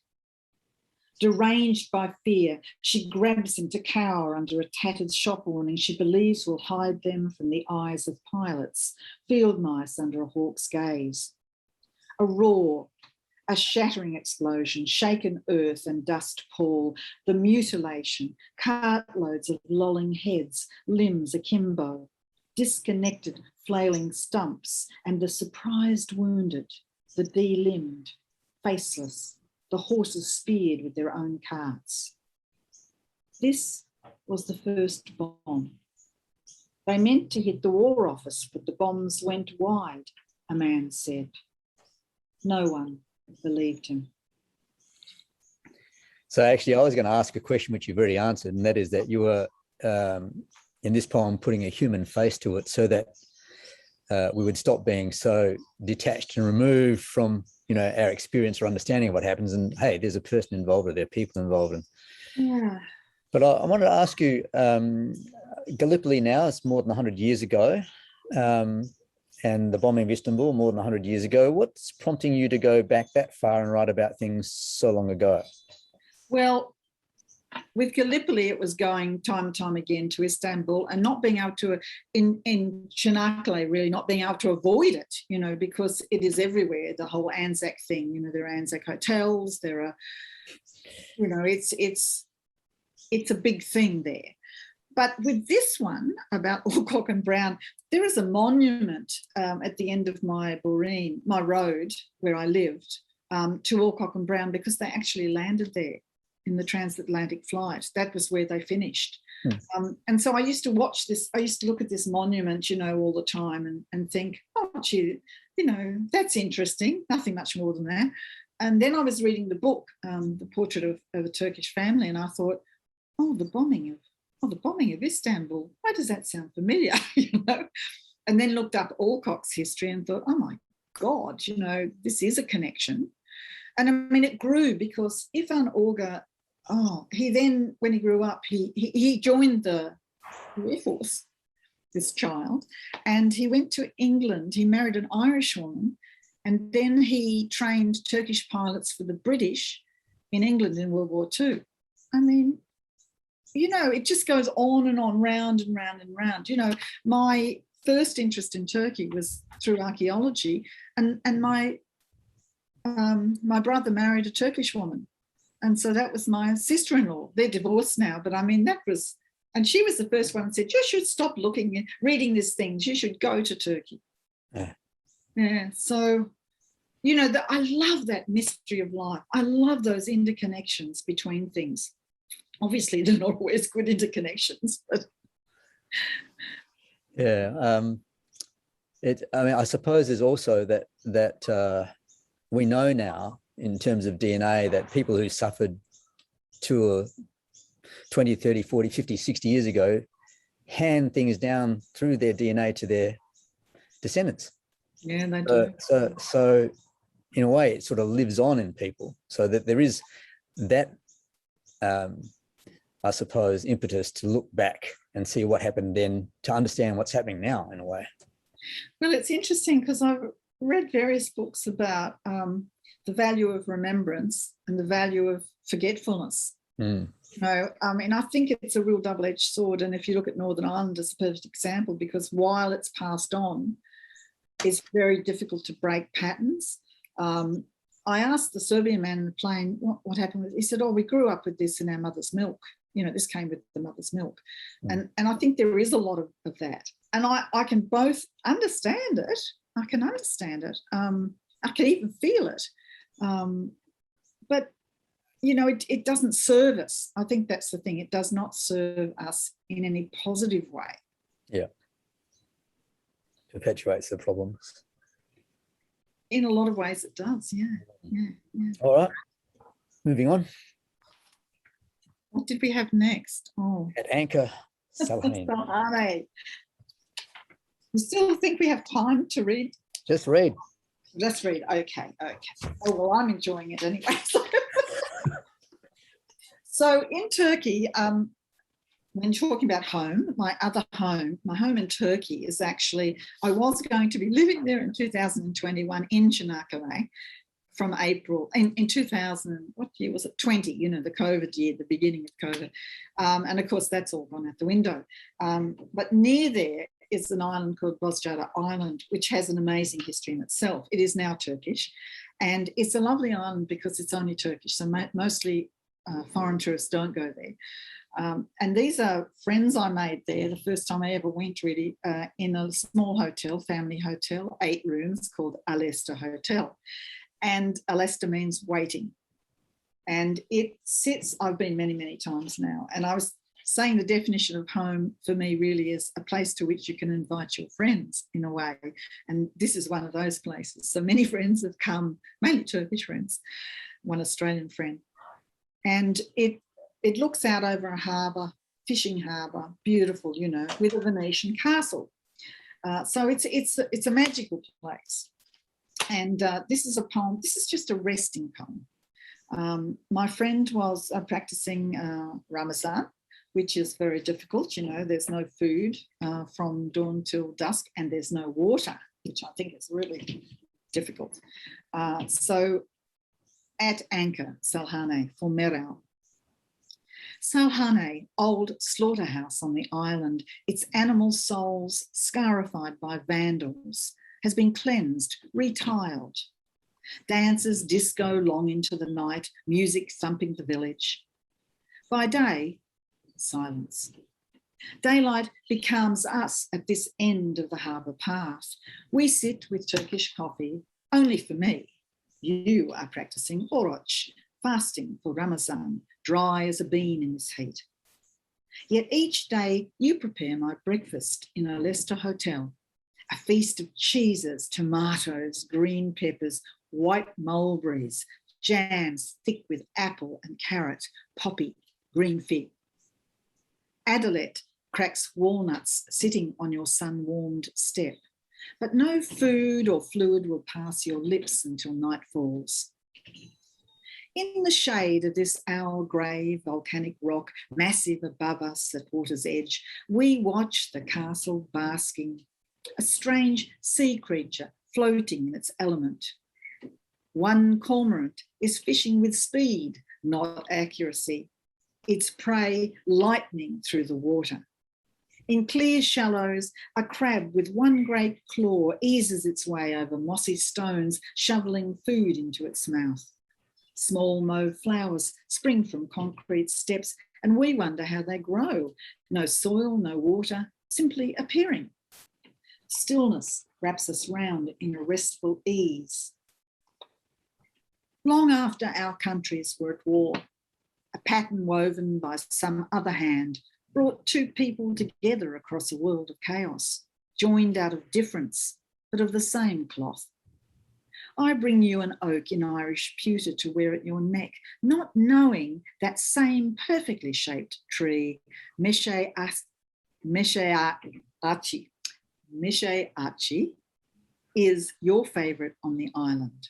Deranged by fear, she grabs him to cower under a tattered shop awning she believes will hide them from the eyes of pilots, field mice under a hawk's gaze. A roar, a shattering explosion, shaken earth and dust pall, the mutilation, cartloads of lolling heads, limbs akimbo, disconnected, flailing stumps, and the surprised wounded, the de-limbed, faceless, the horses speared with their own carts. This was the first bomb. They meant to hit the War Office, but the bombs went wide, a man said. No one believed him. So actually, I was going to ask a question which you've already answered, and that is that you were, in this poem, putting a human face to it so that we would stop being so detached and removed from, you know, our experience or understanding of what happens. And hey, there's a person involved, or there are people involved. And yeah. But I wanted to ask you, Gallipoli now is more than 100 years ago, and the bombing of Istanbul more than 100 years ago. What's prompting you to go back that far and write about things so long ago? Well, with Gallipoli, it was going time and time again to Istanbul and not being able to, in Çanakkale, really not being able to avoid it, you know, because it is everywhere, the whole Anzac thing, you know, there are Anzac hotels, there are, you know, it's a big thing there. But with this one about Alcock and Brown, there is a monument at the end of my road where I lived, to Alcock and Brown, because they actually landed there in the Transatlantic Flight. That was where they finished. And so I used to watch this, I used to look at this monument, you know, all the time and think, oh, gee, you know, that's interesting, nothing much more than that. And then I was reading the book, The Portrait of a Turkish Family, and I thought, oh, the bombing of Istanbul, why does that sound familiar? You know, and then looked up Alcock's history and thought, oh my God, you know, this is a connection. And I mean, it grew because Ifan Orga, he then, when he grew up, he joined the Air Force, this child, and he went to England. He married an Irish woman, and then he trained Turkish pilots for the British in England in World War II. I mean, you know, it just goes on and on, round and round and round. You know, my first interest in Turkey was through archaeology, and my brother married a Turkish woman, and so that was my sister-in-law. They're divorced now, but I mean, and she was the first one that said, you should stop reading these things, you should go to Turkey. Yeah, so, you know, I love that mystery of life. I love those interconnections between things. Obviously, they're not always good interconnections, but yeah. I mean, I suppose there's also that we know now in terms of DNA that people who suffered 20, 30, 40, 50, 60 years ago hand things down through their DNA to their descendants. Yeah, they do. So in a way, it sort of lives on in people, so that there is that, I suppose, impetus to look back and see what happened then to understand what's happening now in a way. Well, it's interesting because I've read various books about the value of remembrance and the value of forgetfulness. You know, I mean, I think it's a real double-edged sword. And if you look at Northern Ireland as a perfect example, because while it's passed on, it's very difficult to break patterns. I asked the Serbian man in the plane what happened with it. He said, oh, we grew up with this in our mother's milk. You know, this came with the mother's milk. And I think there is a lot of that. And I can both understand it. I can understand it. I can even feel it. But, you know, it doesn't serve us. I think that's the thing. It does not serve us in any positive way. Yeah. Perpetuates the problems. In a lot of ways it does, yeah. All right, moving on. What did we have next? Oh, At anchor, Safran. Safran. You still think we have time to read? Just read. Let's read. Okay. Oh, well, I'm enjoying it anyway. So in Turkey, when talking about home, my home in Turkey is actually, I was going to be living there in 2021 in Çanakkale from April, in 2000, what year was it? 20, you know, the COVID year, the beginning of COVID. And of course, that's all gone out the window. But near there is an island called Bozcaada Island, which has an amazing history in itself. It is now Turkish. And it's a lovely island because it's only Turkish. So mostly foreign tourists don't go there. And these are friends I made there the first time I ever went, really, in a small hotel, family hotel, 8 rooms, called Alesta Hotel. And Alesta means waiting. And it sits, I've been many, many times now, and I was saying the definition of home for me really is a place to which you can invite your friends in a way. And this is one of those places. So many friends have come, mainly Turkish friends, one Australian friend. And it looks out over a harbour, fishing harbour, beautiful, you know, with a Venetian castle. So it's a magical place. And this is a poem. This is just a resting poem. My friend was practicing Ramazan, which is very difficult. You know, there's no food from dawn till dusk, and there's no water, which I think is really difficult. So at anchor, Salhane, for Meral. Salhane, old slaughterhouse on the island, its animal souls scarified by vandals, has been cleansed, retiled. Dancers disco long into the night, music thumping the village. By day, silence. Daylight becomes us at this end of the harbour path. We sit with Turkish coffee, only for me. You are practicing oruç, fasting for Ramazan, dry as a bean in this heat. Yet each day you prepare my breakfast in a Leicester hotel, a feast of cheeses, tomatoes, green peppers, white mulberries, jams thick with apple and carrot, poppy, green fig. Adelet cracks walnuts sitting on your sun-warmed step, but no food or fluid will pass your lips until night falls. In the shade of this owl-grey volcanic rock, massive above us at water's edge, we watch the castle basking, a strange sea creature floating in its element. One cormorant is fishing with speed, not accuracy, its prey lightning through the water. In clear shallows, a crab with one great claw eases its way over mossy stones, shoveling food into its mouth. Small mauve flowers spring from concrete steps, and we wonder how they grow. No soil, no water, simply appearing. Stillness wraps us round in a restful ease. Long after our countries were at war, a pattern woven by some other hand brought two people together across a world of chaos, joined out of difference, but of the same cloth. I bring you an oak in Irish pewter to wear at your neck, not knowing that same perfectly shaped tree, Meshe Achi, is your favourite on the island.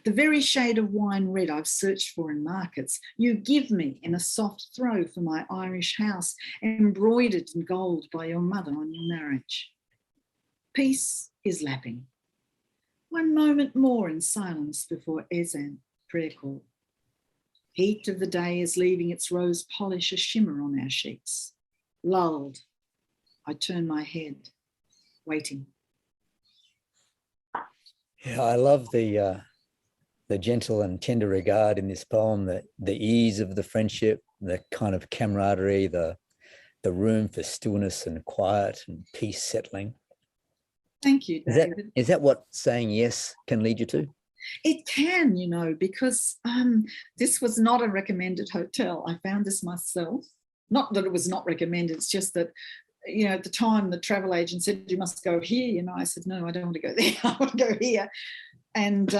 The very shade of wine red I've searched for in markets, you give me in a soft throw for my Irish house, embroidered in gold by your mother on your marriage. Peace is lapping. One moment more in silence before Ezan, prayer call. Heat of the day is leaving its rose polish a shimmer on our sheets. Lulled, I turn my head, waiting. Yeah, I love the gentle and tender regard in this poem, the ease of the friendship, the kind of camaraderie, the room for stillness and quiet and peace settling. Thank you, David. Is that what saying yes can lead you to? It can, you know, because this was not a recommended hotel. I found this myself. Not that it was not recommended, it's just that, you know, at the time the travel agent said, you must go here. You know, I said, no, I don't want to go there. I want to go here. And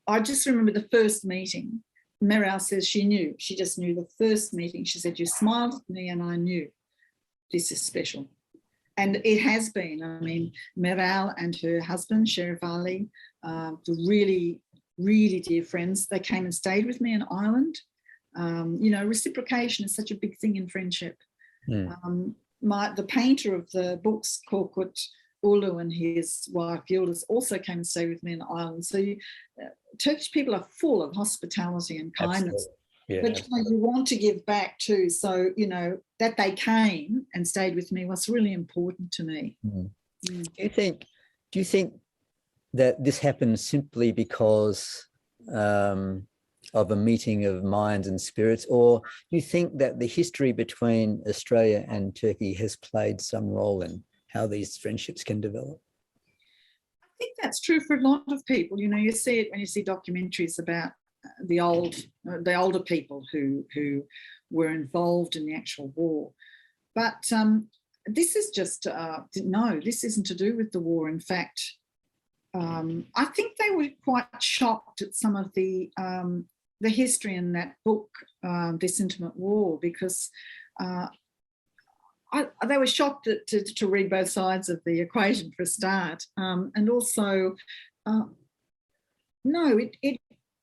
I just remember the first meeting. Meral says she knew. She just knew the first meeting. She said, you smiled at me and I knew this is special. And it has been. I mean, Meral and her husband, Sheriff Ali, really, really dear friends. They came and stayed with me in Ireland. You know, reciprocation is such a big thing in friendship. Mm. The painter of the books, Korkut Ulu, and his wife Yildiz also came and stayed with me in Ireland. So Turkish people are full of hospitality and kindness. Yeah, but you want to give back too. So, you know, that they came and stayed with me was really important to me. Mm. Mm. Do you think that this happened simply because of a meeting of minds and spirits, or do you think that the history between Australia and Turkey has played some role in how these friendships can develop? I think that's true for a lot of people. You know, you see it when you see documentaries about the older people who were involved in the actual war. But this is just, no, this isn't to do with the war. In fact, I think they were quite shocked at some of the history in that book, This Intimate War, because they were shocked to read both sides of the equation for a start. And also, no,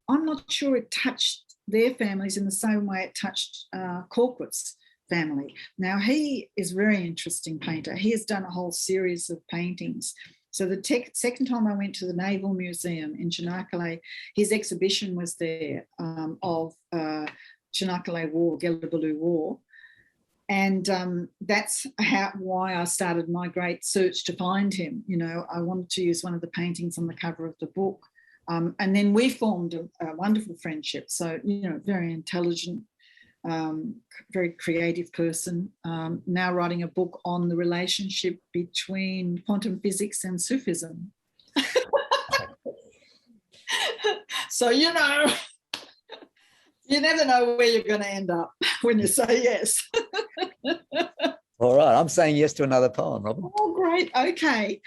I'm not sure it touched their families in the same way it touched Corcoran's family. Now, he is a very interesting painter. He has done a whole series of paintings. So the second time I went to the Naval Museum in Çanakkale, his exhibition was there of Çanakkale War, Gelibolu War. And that's why I started my great search to find him. You know, I wanted to use one of the paintings on the cover of the book. And then we formed a wonderful friendship. So, you know, very intelligent, very creative person, now writing a book on the relationship between quantum physics and Sufism. So, you know, you never know where you're going to end up when you say yes. All right, I'm saying yes to another poem, Robyn. Oh, great. Okay.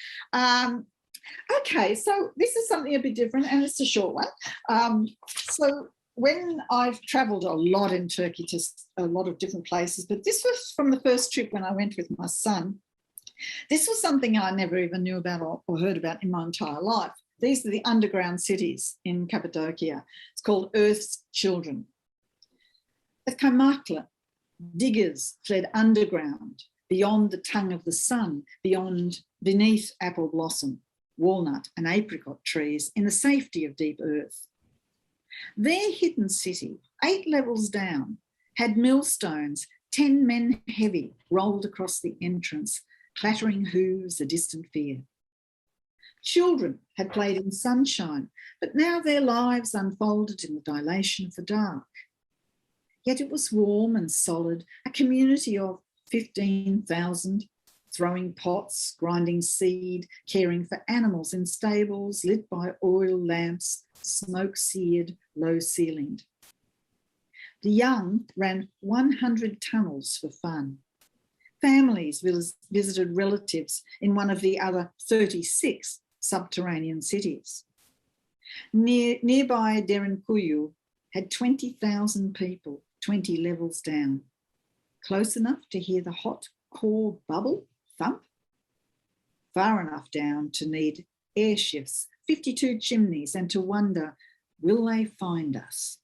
Okay, so this is something a bit different, and it's a short one. So when I've travelled a lot in Turkey to a lot of different places, but this was from the first trip when I went with my son. This was something I never even knew about or heard about in my entire life. These are the underground cities in Cappadocia. It's called Earth's Children. At Kaymaklı, diggers fled underground, beyond the tongue of the sun, beneath apple blossom, walnut and apricot trees, in the safety of deep earth. Their hidden city, 8 levels down, had millstones 10 men heavy rolled across the entrance, clattering hooves a distant fear. Children had played in sunshine, but now their lives unfolded in the dilation of the dark. Yet it was warm and solid, a community of 15,000, throwing pots, grinding seed, caring for animals in stables lit by oil lamps, smoke-seared, low-ceilinged. The young ran 100 tunnels for fun. Families visited relatives in one of the other 36 subterranean cities. Nearby Derinkuyu had 20,000 people, 20 levels down, close enough to hear the hot core bubble thump, far enough down to need air shifts, 52 chimneys, and to wonder, will they find us?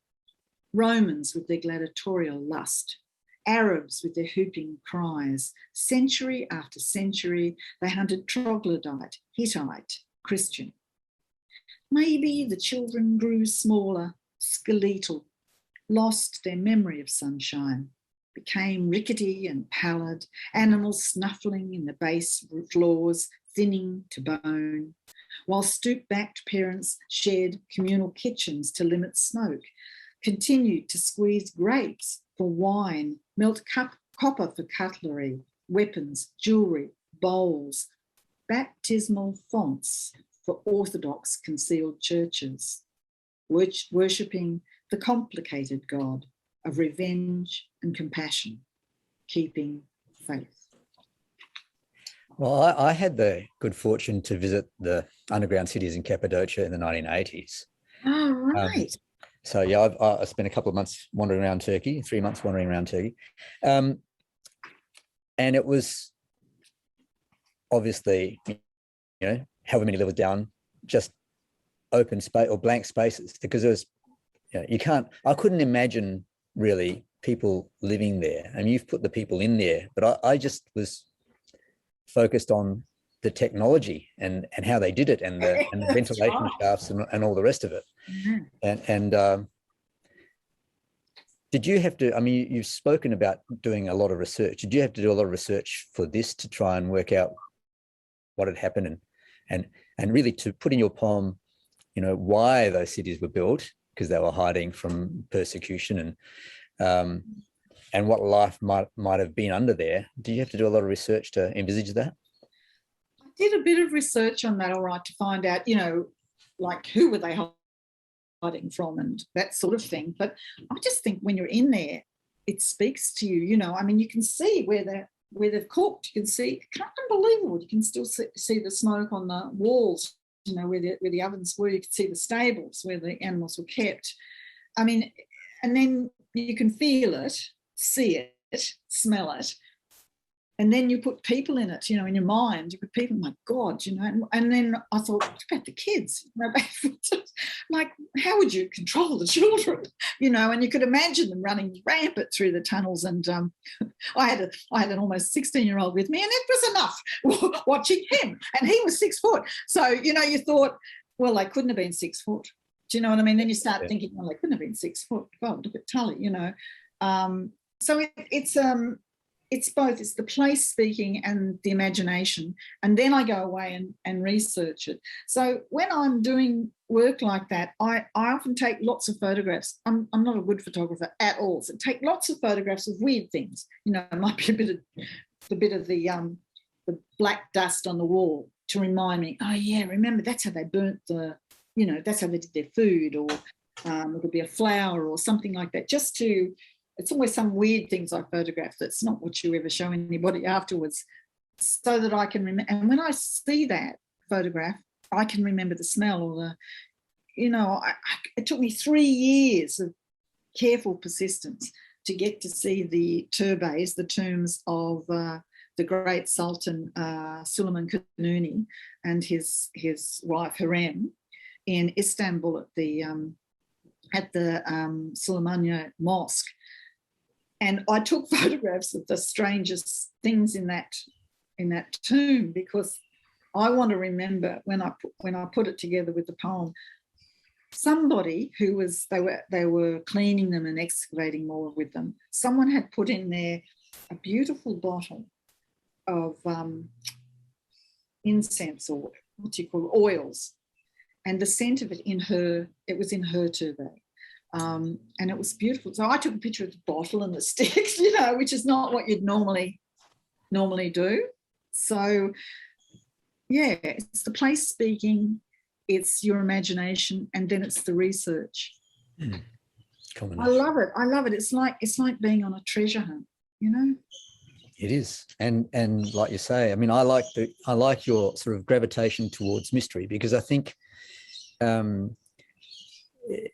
Romans with their gladiatorial lust, Arabs with their whooping cries. Century after century, they hunted troglodyte, Hittite, Christian. Maybe the children grew smaller, skeletal, lost their memory of sunshine, became rickety and pallid, animals snuffling in the base floors, thinning to bone, while stoop-backed parents shared communal kitchens to limit smoke, continued to squeeze grapes for wine, melt copper for cutlery, weapons, jewellery, bowls, baptismal fonts for Orthodox concealed churches, worshipping the complicated God of revenge and compassion, keeping faith. Well, I had the good fortune to visit the underground cities in Cappadocia in the 1980s. Oh, right. So yeah, I spent a couple of months wandering around Turkey, 3 months wandering around Turkey. And it was obviously, you know, however many levels down, just open space or blank spaces, because there was, you know, I couldn't imagine really people living there. And you've put the people in there, but I just was focused on the technology and how they did it, and the ventilation shafts and all the rest of it. Mm-hmm. Did you have to, I mean, you've spoken about doing a lot of research. Did you have to do a lot of research for this to try and work out what had happened and really to put in your poem, you know, why those cities were built, because they were hiding from persecution, and what life might have been under there? Do you have to do a lot of research to envisage that? I did a bit of research on that, all right, to find out, you know, like who were they hiding from and that sort of thing. But I just think when you're in there, it speaks to you, you know. I mean, you can see where they've cooked. You can see, unbelievable. You can still see the smoke on the walls, you know, where the ovens were. You can see the stables where the animals were kept. I mean, and then you can feel it, see it, smell it. And then you put people in it, in your mind, you put people, my God, and then I thought, what about the kids? Like, how would you control the children? And you could imagine them running rampant through the tunnels. And I had an almost 16-year-old with me, and it was enough watching him. And he was 6 foot. So, you thought, well, they couldn't have been 6 foot. Do you know what I mean? Then you start thinking, well, they couldn't have been 6 foot. God, look at Tully, So it's both. It's the place speaking and the imagination. And then I go away and research it. So when I'm doing work like that, I often take lots of photographs. I'm not a good photographer at all. So take lots of photographs of weird things. It might be a bit of the black dust on the wall to remind me, oh yeah, remember that's how they burnt that's how they did their food, or it'll be a flower or something like that, it's always some weird things I photograph that's not what you ever show anybody afterwards, so that I can remember. And when I see that photograph, I can remember the smell or it took me 3 years of careful persistence to get to see the turbes, the tombs of the great Sultan Süleyman Kanuni and his wife Hürrem in Istanbul at the Süleymaniye Mosque. And I took photographs of the strangest things in that tomb, because I want to remember when I put it together with the poem, somebody they were cleaning them and excavating more with them. Someone had put in there a beautiful bottle of incense, or what do you call it, oils, and the scent of it it was in her turban. And it was beautiful. So I took a picture of the bottle and the sticks, which is not what you'd normally do. So, yeah, it's the place speaking, it's your imagination, and then it's the research. I love it. It's like being on a treasure hunt, It is, and like you say, I mean, I like your sort of gravitation towards mystery, because I think.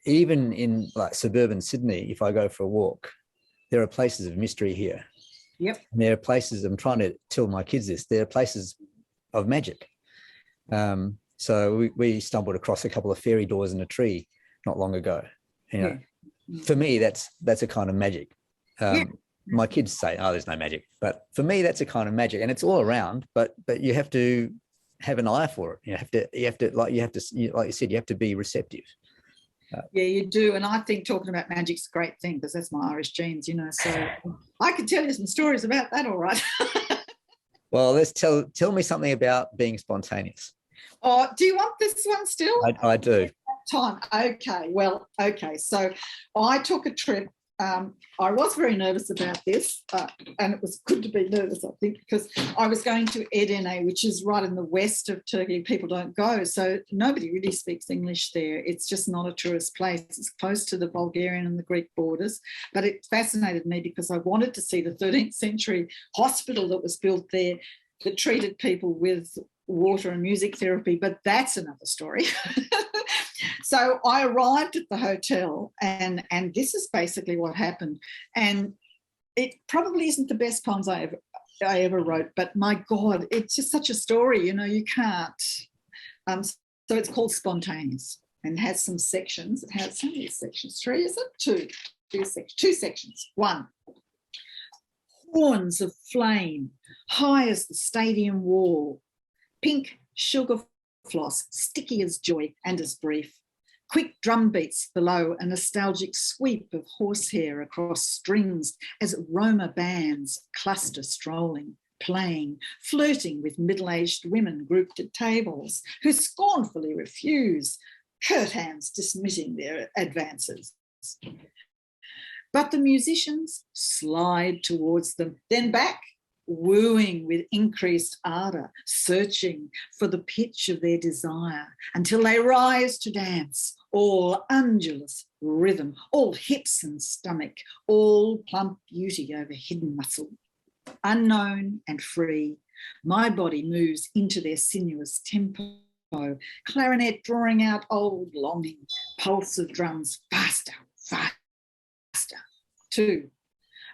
Even in like suburban Sydney, if I go for a walk, there are places of mystery here. Yep. And there are places, I'm trying to tell my kids this, there are places of magic. So we stumbled across a couple of fairy doors in a tree not long ago. For me, that's a kind of magic. My kids say, oh, there's no magic. But for me, that's a kind of magic, and it's all around, but you have to have an eye for it. You have to, like you said, you have to be receptive. Yeah, you do. And I think talking about magic's a great thing, because that's my Irish genes, so I could tell you some stories about that, all right. Well, let's tell me something about being spontaneous. Oh, do you want this one still? I do. Time. Okay. So I took a trip. I was very nervous about this, and it was good to be nervous, I think, because I was going to Edirne, which is right in the west of Turkey. People don't go, so nobody really speaks English there. It's just not a tourist place. It's close to the Bulgarian and the Greek borders, but it fascinated me because I wanted to see the 13th century hospital that was built there that treated people with water and music therapy, but that's another story. So I arrived at the hotel, and this is basically what happened. And it probably isn't the best poems I ever wrote, but my God, it's just such a story, you can't. So it's called Spontaneous, and has some sections. It has, how many sections? 3, is it? 2 sections. 1. Horns of flame, high as the stadium wall. Pink sugar floss, sticky as joy and as brief. Quick drum beats below, a nostalgic sweep of horsehair across strings as Roma bands cluster strolling, playing, flirting with middle-aged women grouped at tables who scornfully refuse, curt hands dismissing their advances. But the musicians slide towards them, then back, wooing with increased ardour, searching for the pitch of their desire until they rise to dance, all undulous rhythm, all hips and stomach, all plump beauty over hidden muscle. Unknown and free, my body moves into their sinuous tempo, clarinet drawing out old longing, pulse of drums faster, faster. 2.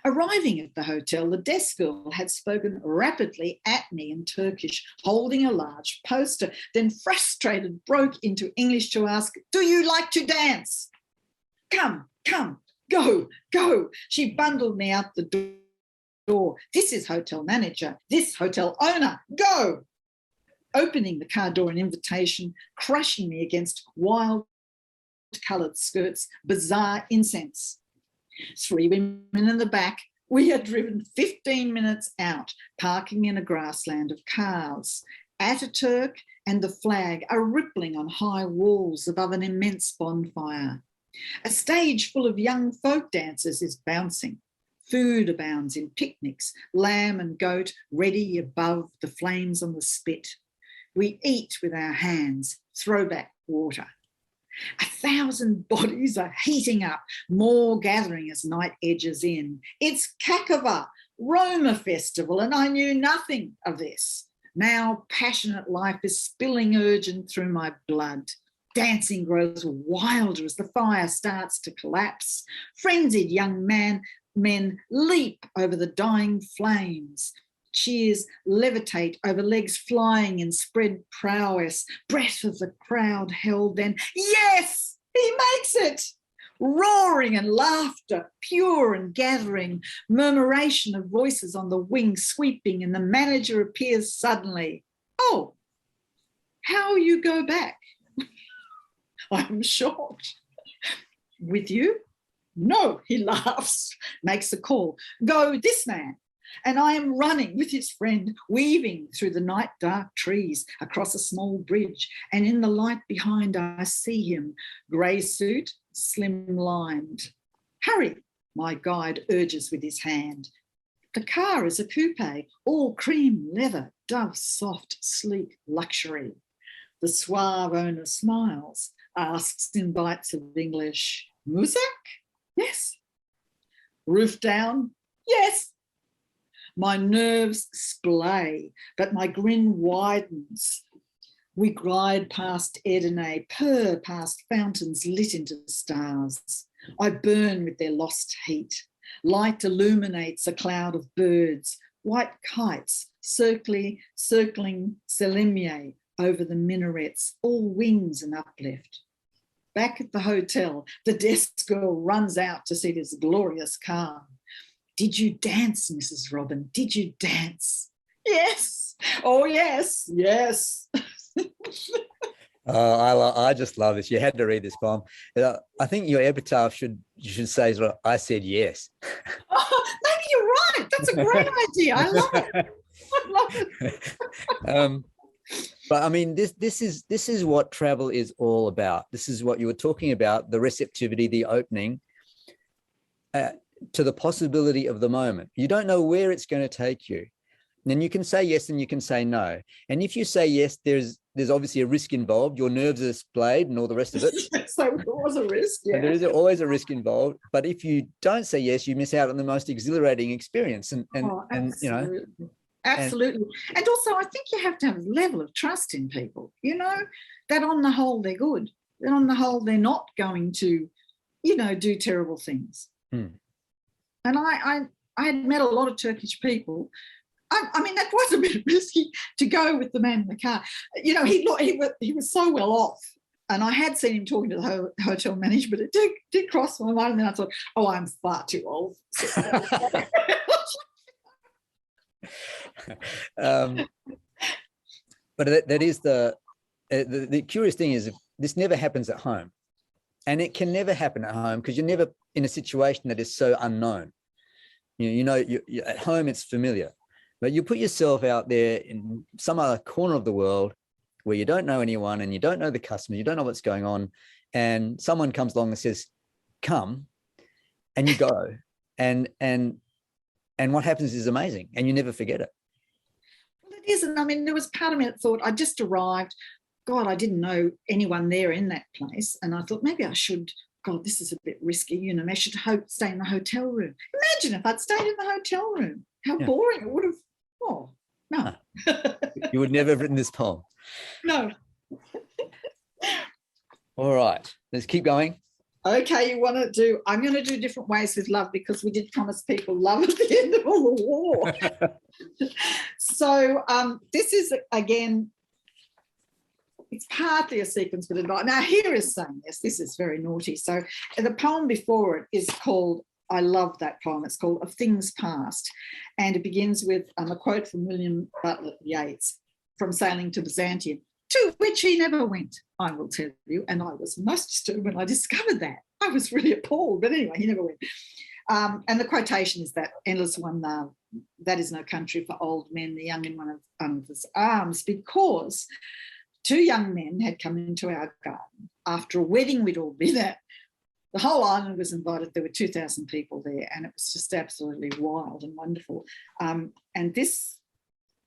Arriving at the hotel, the desk girl had spoken rapidly at me in Turkish, holding a large poster, then frustrated broke into English to ask, "Do you like to dance? Come, come, go, go." She bundled me out the door. "This is hotel manager, this hotel owner, go." Opening the car door, an invitation, crushing me against wild-coloured skirts, bizarre incense. 3 women in the back. We had driven 15 minutes out, parking in a grassland of cars. Ataturk and the flag are rippling on high walls above an immense bonfire. A stage full of young folk dancers is bouncing. Food abounds in picnics, lamb and goat ready above the flames on the spit. We eat with our hands, throw back water. 1,000 bodies are heating up, more gathering as night edges in. It's Kakava, Roma festival, and I knew nothing of this. Now passionate life is spilling urgent through my blood. Dancing grows wilder as the fire starts to collapse. Frenzied young men leap over the dying flames. Cheers levitate over legs flying in spread prowess. Breath of the crowd held then. Yes, he makes it. Roaring and laughter, pure and gathering, murmuration of voices on the wing sweeping, and the manager appears suddenly. "Oh, how you go back?" I'm shocked. "With you?" "No," he laughs, makes a call. "Go this man." And I am running with his friend, weaving through the night dark trees across a small bridge. And in the light behind, I see him, grey suit, slim-lined. "Hurry," my guide urges with his hand. The car is a coupe, all cream leather, dove soft, sleek luxury. The suave owner smiles, asks in bites of English, "Muzak?" "Yes." "Roof down?" "Yes." My nerves splay, but my grin widens. We glide past Edirne, purr past fountains lit into stars. I burn with their lost heat. Light illuminates a cloud of birds, white kites circling Selimiye over the minarets, all wings and uplift. Back at the hotel, the desk girl runs out to see this glorious car. "Did you dance, Mrs. Robyn? Did you dance?" "Yes. Oh, yes, yes." I just love this. You had to read this poem. I think your epitaph you should say, "I said yes." Oh, maybe you're right. That's a great idea. I love it. I love it. But I mean, this is what travel is all about. This is what you were talking about: the receptivity, the opening to the possibility of the moment. You don't know where it's going to take you. Then you can say yes and you can say no. And if you say yes, there's obviously a risk involved. Your nerves are splayed and all the rest of it. So there was a risk, yeah. And there is always a risk involved. But if you don't say yes, you miss out on the most exhilarating experience. And you know. Absolutely. And also, I think you have to have a level of trust in people, that on the whole, they're good. That on the whole, they're not going to, do terrible things. And I had met a lot of Turkish people. I mean, that was a bit risky to go with the man in the car. He was so well off. And I had seen him talking to the hotel manager, but it did cross my mind. And then I thought, oh, I'm far too old. But that is the curious thing is, this never happens at home. And it can never happen at home because you're never in a situation that is so unknown. You're at home, it's familiar. But you put yourself out there in some other corner of the world where you don't know anyone and you don't know the customers, you don't know what's going on, and someone comes along and says, "Come," and you go. And what happens is amazing, and you never forget it. Well, it isn't. I mean, there was part of me that thought, I just arrived. God, I didn't know anyone there in that place. And I thought maybe I should, God, this is a bit risky. I should stay in the hotel room. Imagine if I'd stayed in the hotel room. How boring it would have. Oh, no. You would never have written this poem. No. All right, let's keep going. Okay, you want to do, I'm going to do different ways with love because we did promise people love at the end of all the war. So this is, again, it's partly a sequence with advice. Now, here is saying this is very naughty. So the poem before it is called, I love that poem, it's called Of Things Past. And it begins with a quote from William Butler Yeats, From Sailing to Byzantium, to which he never went, I will tell you. And I was most disturbed when I discovered that. I was really appalled, but anyway, he never went. And the quotation is that endless one, that is no country for old men, the young in one of others' arms, because 2 young men had come into our garden after a wedding we'd all been at. The whole island was invited. There were 2,000 people there, and it was just absolutely wild and wonderful. And this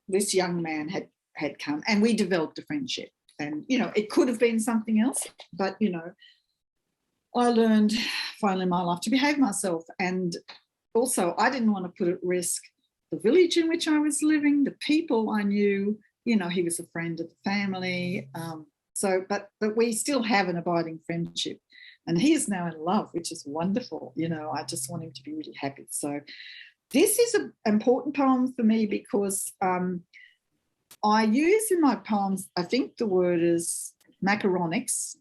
young man had come, and we developed a friendship. And, you know, it could have been something else, but, you know, I learned finally in my life to behave myself. And also, I didn't want to put at risk the village in which I was living, the people I knew. You know, he was a friend of the family. But we still have an abiding friendship. And he is now in love, which is wonderful. You know, I just want him to be really happy. So this is an important poem for me because I use in my poems, I think the word is macaronics.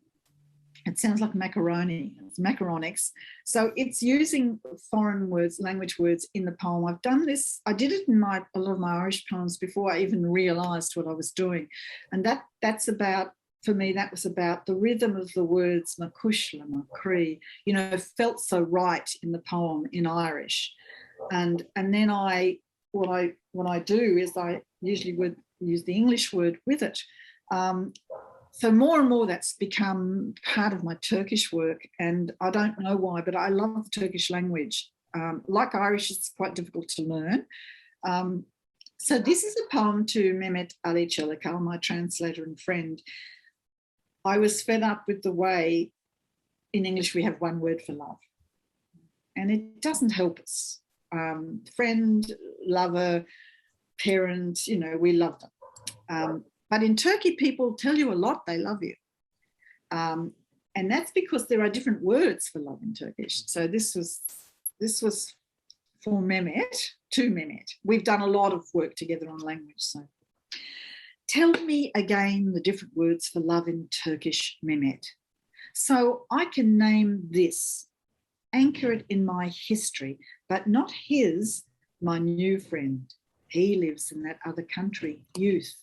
It sounds like macaroni. It's macaronics. So it's using foreign words, language words in the poem. I've done this. I did it in a lot of my Irish poems before I even realised what I was doing. And that's about, for me, that was about the rhythm of the words macushla, macree, you know, felt so right in the poem in Irish. And then what I do is I usually would use the English word with it. So more and more that's become part of my Turkish work, and I don't know why, but I love the Turkish language. Like Irish, it's quite difficult to learn. So this is a poem to Mehmet Ali Çelikel, my translator and friend. I was fed up with the way in English we have one word for love, and it doesn't help us. Friend, lover, parent, you know, we love them. But in Turkey, people tell you a lot they love you. And that's because there are different words for love in Turkish. So this was for Mehmet, to Mehmet. We've done a lot of work together on language. So tell me again the different words for love in Turkish, Mehmet. So I can name this, anchor it in my history, but not his, my new friend. He lives in that other country, youth.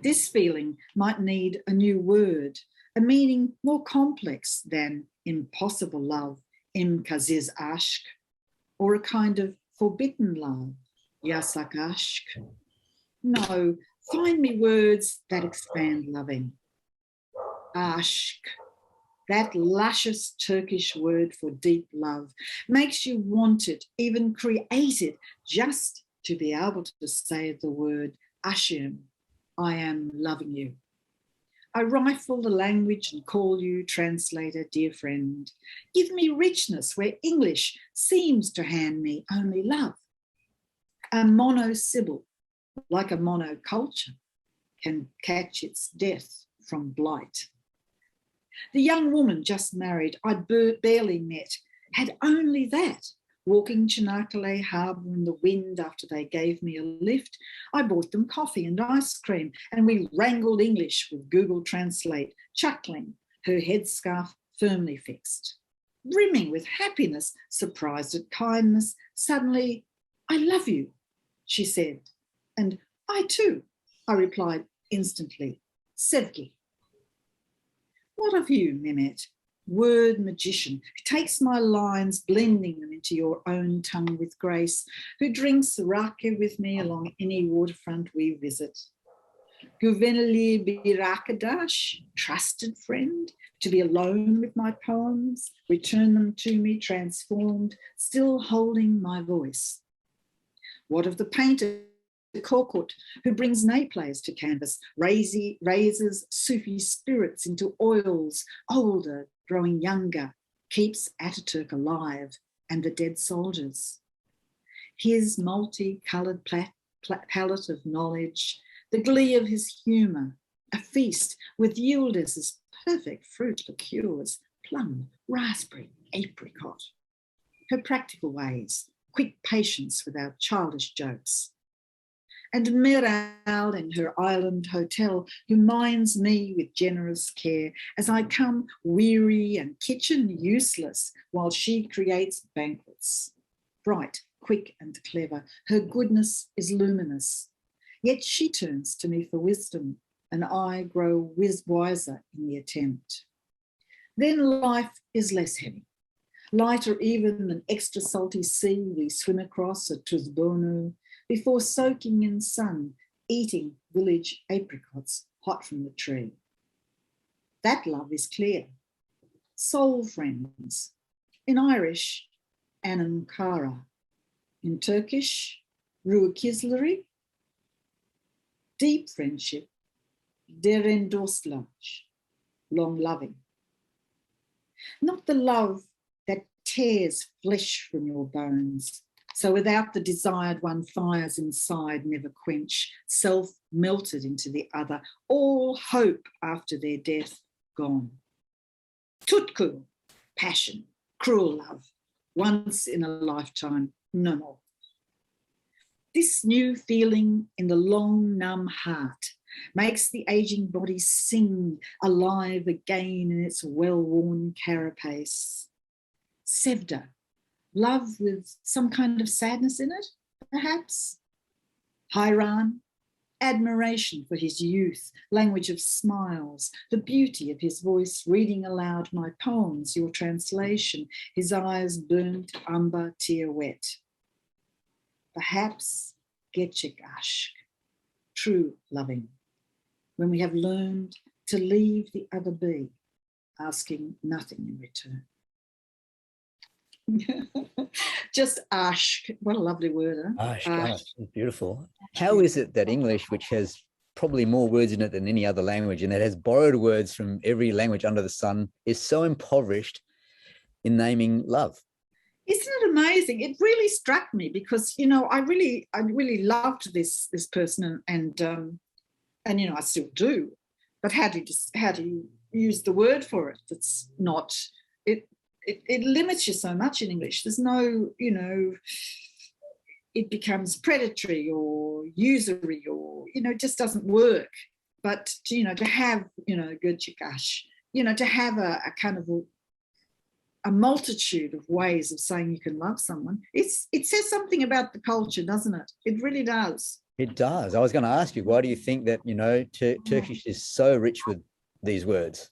This feeling might need a new word, a meaning more complex than impossible love, imkaziz aşk, or a kind of forbidden love, yasak aşk. No, find me words that expand loving. Aşk, that luscious Turkish word for deep love, makes you want it, even create it, just to be able to say the word aşığım. I am loving you. I rifle the language and call you translator, dear friend. Give me richness where English seems to hand me only love. A monosyllable, like a monoculture, can catch its death from blight. The young woman just married, I'd barely met, had only that. Walking Çanakkale harbour in the wind after they gave me a lift, I bought them coffee and ice cream, and we wrangled English with Google Translate, chuckling, her headscarf firmly fixed. Brimming with happiness, surprised at kindness, suddenly, I love you, she said. And I too, I replied instantly, Sevgi. What of you, Mehmet? Word magician, who takes my lines, blending them into your own tongue with grace, who drinks raki with me along any waterfront we visit. Güvenilir bir arkadaş, trusted friend, to be alone with my poems, return them to me transformed, still holding my voice. What of the painter, Korkut, who brings naplers to canvas, raises Sufi spirits into oils, older, growing younger, keeps Ataturk alive and the dead soldiers. His multi-coloured palette of knowledge, the glee of his humour, a feast with Yıldız's perfect fruit liqueurs, plum, raspberry, apricot. Her practical ways, quick patience with our childish jokes. And Meral in her island hotel, who minds me with generous care as I come weary and kitchen useless while she creates banquets. Bright, quick and clever, her goodness is luminous. Yet she turns to me for wisdom, and I grow wiser in the attempt. Then life is less heavy, lighter even than extra salty sea we swim across at Tuzbono, before soaking in sun, eating village apricots hot from the tree. That love is clear. Soul friends. In Irish, Anam Kara. In Turkish, Ruakizleri. Deep friendship, Derin dostluk, long loving. Not the love that tears flesh from your bones, so without the desired one fires inside never quench, self melted into the other, all hope after their death gone. Tutku, passion, cruel love, once in a lifetime, no more. This new feeling in the long, numb heart makes the aging body sing alive again in its well-worn carapace. Sevda, love with some kind of sadness in it, perhaps. Hayran, admiration for his youth, language of smiles, the beauty of his voice reading aloud my poems, your translation, his eyes burnt, umber, tear wet. Perhaps gerçek aşk, true loving, when we have learned to leave the other be, asking nothing in return. Just aşk, what a lovely word, huh? Aşk, beautiful. How is it that English, which has probably more words in it than any other language, and that has borrowed words from every language under the sun, is so impoverished in naming love? Isn't it amazing? It really struck me because, you know, I really loved this person and you know, I still do. But how do you use the word for it? That's not it. It limits you so much in English. There's no, you know, it becomes predatory or usury or, you know, it just doesn't work. But you know, to have, you know, gerçek aşk, you know, to have a kind of a multitude of ways of saying you can love someone. It says something about the culture, doesn't it? It really does. It does. I was going to ask you, why do you think that, you know, Turkish is so rich with these words?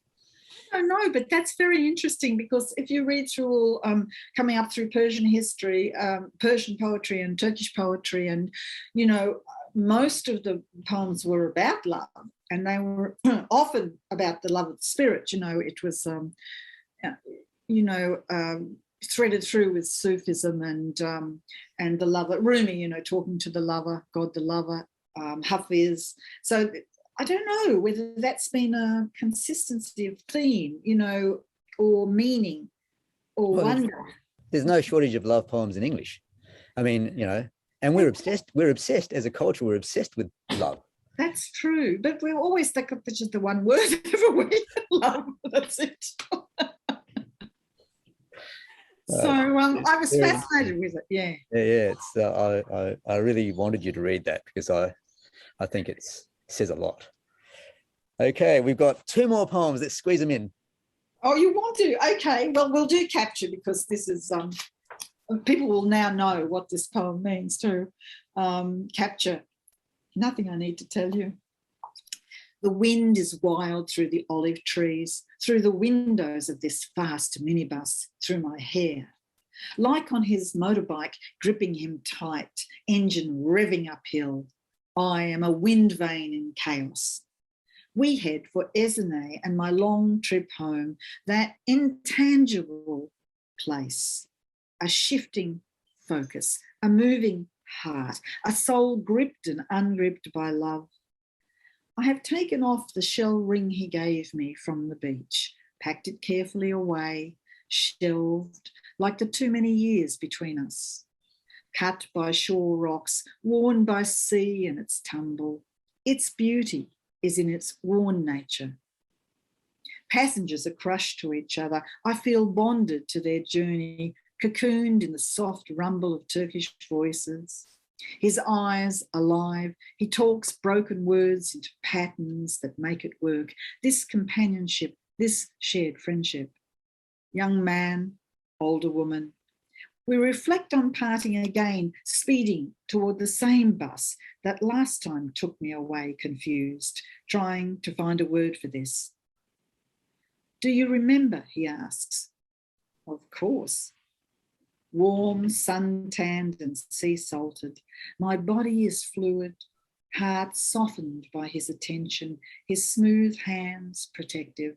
I don't know, but that's very interesting because if you read through all, coming up through Persian history, Persian poetry and Turkish poetry, and, you know, most of the poems were about love, and they were often about the love of the spirit. You know, it was, threaded through with Sufism and the lover, Rumi, you know, talking to the lover, God the lover, Hafiz. So I don't know whether that's been a consistency of theme, you know, or meaning or wonder. There's no shortage of love poems in English. I mean, you know, and we're obsessed as a culture, we're obsessed with love. That's true, but we're always stuck up with just the one word everywhere, love, that's it. So I was fascinated with it. Yeah. It's I really wanted you to read that because I think it says a lot. Okay, we've got two more poems. Let's squeeze them in. Oh, you want to? Okay, well, we'll do capture because this is people will now know what this poem means too. Capture. Nothing I need to tell you. The wind is wild through the olive trees, through the windows of this fast minibus, through my hair. Like on his motorbike, gripping him tight, engine revving uphill. I am a wind vane in chaos. We head for Ezine and my long trip home, that intangible place, a shifting focus, a moving heart, a soul gripped and ungripped by love. I have taken off the shell ring he gave me from the beach, packed it carefully away, shelved like the too many years between us. Cut by shore rocks, worn by sea and its tumble. Its beauty is in its worn nature. Passengers are crushed to each other. I feel bonded to their journey, cocooned in the soft rumble of Turkish voices. His eyes alive, he talks broken words into patterns that make it work. This companionship, this shared friendship. Young man, older woman. We reflect on parting again, speeding toward the same bus that last time took me away confused, trying to find a word for this. Do you remember, he asks. Of course. Warm, sun-tanned and sea-salted. My body is fluid, heart softened by his attention, his smooth hands protective.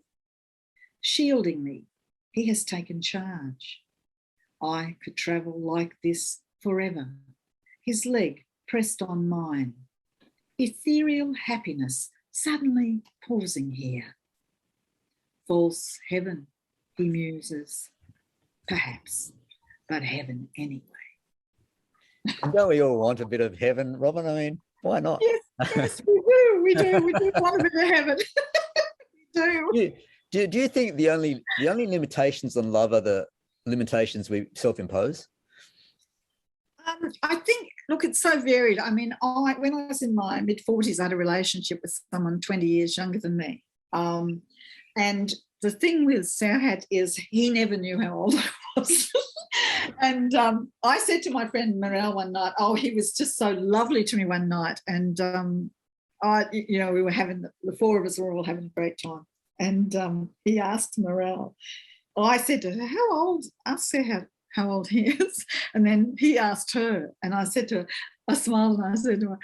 Shielding me, he has taken charge. I could travel like this forever. His leg pressed on mine. Ethereal happiness suddenly pausing here. False heaven, he muses. Perhaps, but heaven anyway. And don't we all want a bit of heaven, Robyn? I mean, why not? Yes, we do. We do want a bit of heaven. We do. Do you think the only limitations on love are the limitations we self-impose? I think, look, it's so varied. I mean, when I was in my mid-40s, I had a relationship with someone 20 years younger than me. And the thing with Serhat is he never knew how old I was. And I said to my friend Morel one night, he was just so lovely to me one night. And, we were the four of us were all having a great time. And he asked Morel, I said to her, how old? Ask her how old he is. And then he asked her, and I said to her, I smiled and I said to her,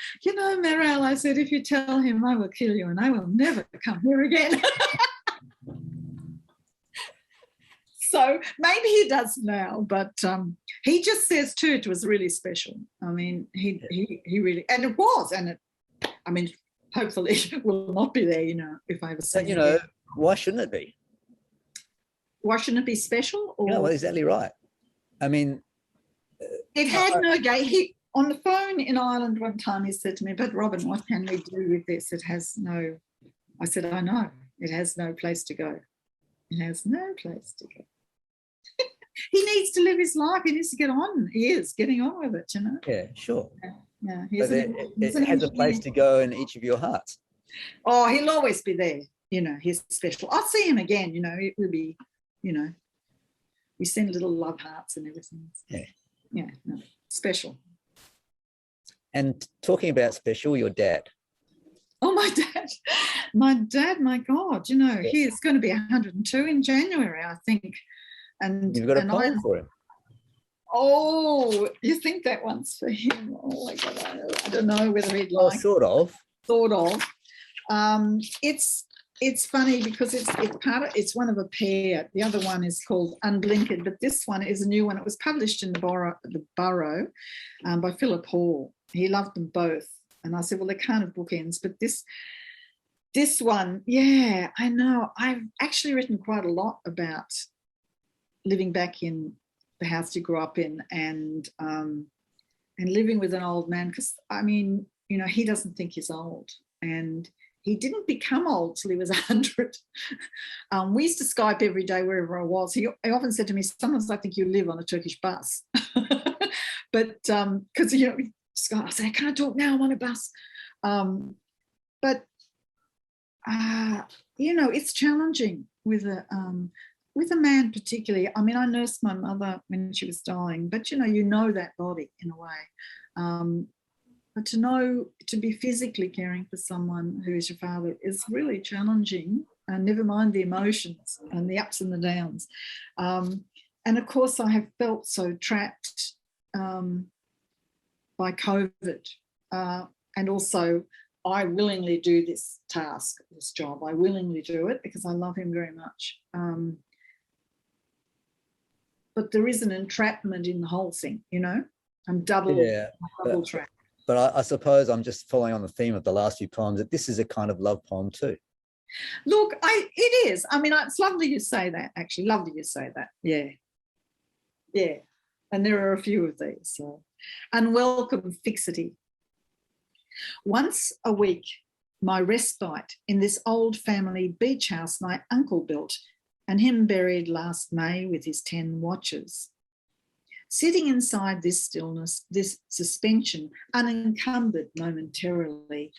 Morel, I said, if you tell him, I will kill you and I will never come here again. So maybe he does now, but he just says too, it was really special. I mean, he really, and it was, and hopefully it will not be there, if I ever see it. Why shouldn't it be? Why shouldn't it be special? Or? Well, exactly right. I mean, it had no gate. He on the phone in Ireland one time, he said to me, but Robyn, what can we do with this? It has no, I said, I know, it has no place to go. It has no place to go. He needs to live his life. He needs to get on. He is getting on with it, Yeah, sure. Yeah. It has a place to go in each of your hearts. Oh, he'll always be there. He's special. I'll see him again. It will be, we send little love hearts and everything. Yeah, no, special. And talking about special, your dad. Oh, my dad, my God, he's going to be 102 in January, I think. And you've got a poem for him. Oh, you think that one's for him? Oh my God, I don't know whether he'd like. Sort of. It's funny because it's one of a pair. The other one is called Unblinkered, but this one is a new one. It was published in the Burrow by Philip Hall. He loved them both, and I said, well, they're kind of bookends, but this one, yeah, I know. I've actually written quite a lot about living back in the house you grew up in and living with an old man, because he doesn't think he's old, and he didn't become old till he was 100. We used to Skype every day wherever I was. He often said to me, sometimes I think you live on a Turkish bus. But because I said, I can't talk now, I'm on a bus. But it's challenging with a man particularly. I mean, I nursed my mother when she was dying, but that body in a way. But to be physically caring for someone who is your father is really challenging, and never mind the emotions and the ups and the downs. And of course, I have felt so trapped by COVID. And also, I willingly do this task, this job. I willingly do it because I love him very much. But there is an entrapment in the whole thing, I'm double trapped. But I suppose I'm just following on the theme of the last few poems, that this is a kind of love poem too. Look, it is. I mean, it's lovely you say that, actually. Lovely you say that. Yeah. Yeah. And there are a few of these. So. Unwelcome fixity. Once a week, my respite in this old family beach house my uncle built, and him buried last May with his 10 watches. Sitting inside this stillness, this suspension, unencumbered momentarily,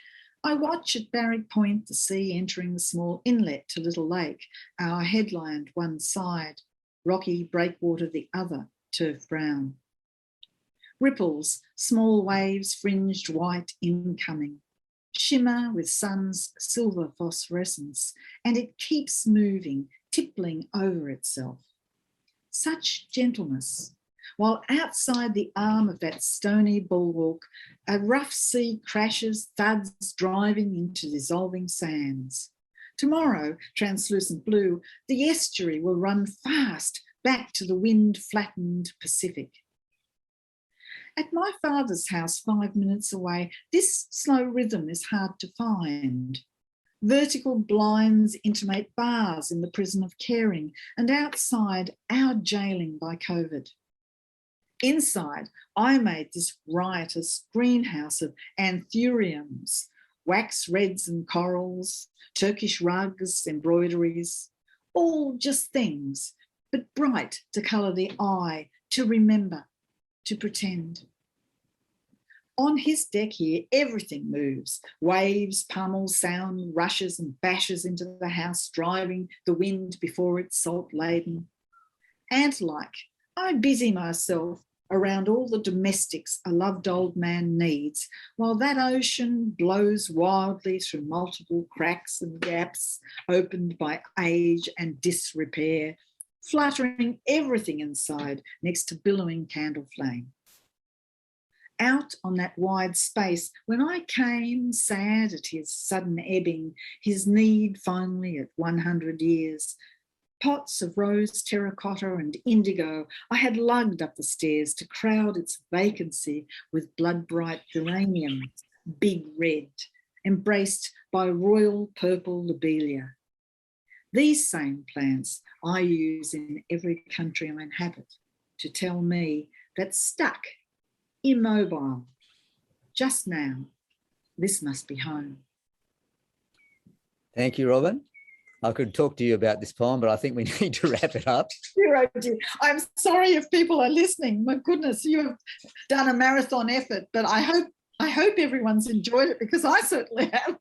I watch at Barrack Point the sea entering the small inlet to Little Lake, our headland one side, rocky breakwater the other, turf brown. Ripples, small waves fringed white incoming, shimmer with sun's silver phosphorescence, and it keeps moving, tippling over itself. Such gentleness, while outside the arm of that stony bulwark, a rough sea crashes, thuds, driving into dissolving sands. Tomorrow, translucent blue, the estuary will run fast back to the wind-flattened Pacific. At my father's house 5 minutes away, this slow rhythm is hard to find. Vertical blinds intimate bars in the prison of caring, and outside, our jailing by COVID. Inside, I made this riotous greenhouse of anthuriums, wax reds and corals, Turkish rugs, embroideries, all just things, but bright to colour the eye, to remember, to pretend. On his deck here, everything moves. Waves, pummels, sound, rushes and bashes into the house, driving the wind before it's salt-laden. Ant-like, I busy myself around all the domestics a loved old man needs, while that ocean blows wildly through multiple cracks and gaps opened by age and disrepair, fluttering everything inside next to billowing candle flame. Out on that wide space, when I came, sad at his sudden ebbing, his need finally at 100 years, pots of rose terracotta and indigo I had lugged up the stairs to crowd its vacancy with blood-bright geraniums, big red, embraced by royal purple lobelia. These same plants I use in every country I inhabit to tell me that stuck, immobile, just now, this must be home. Thank you, Robyn. I could talk to you about this poem, but I think we need to wrap it up. You're right. I'm sorry if people are listening. My goodness, you have done a marathon effort, but I hope everyone's enjoyed it, because I certainly have.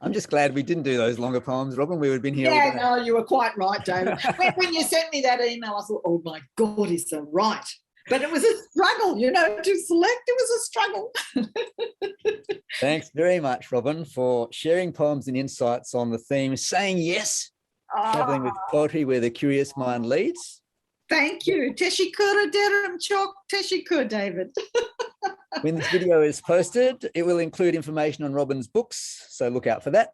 I'm just glad we didn't do those longer poems, Robyn. We would have been here. Yeah, no, you were quite right, David. When you sent me that email, I thought, oh my God, he's so right. But it was a struggle, to select. It was a struggle. Thanks very much, Robyn, for sharing poems and insights on the theme, saying yes, travelling with poetry where the curious mind leads. Thank you. Teşekkür ederim çok. Teşekkür, David. When this video is posted, it will include information on Robyn's books, so look out for that.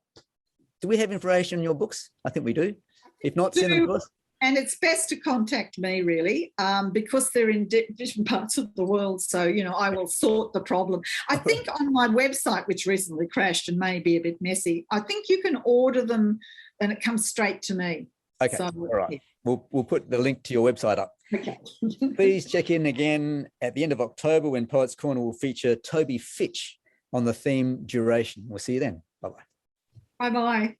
Do we have information on your books? I think we do. If not, send them to us. And it's best to contact me, really, because they're in different parts of the world. So, I will sort the problem. I think on my website, which recently crashed and may be a bit messy, I think you can order them and it comes straight to me. Okay, so, all right. Yeah. We'll put the link to your website up. Okay. Please check in again at the end of October when Poets Corner will feature Toby Fitch on the theme duration. We'll see you then. Bye-bye. Bye-bye.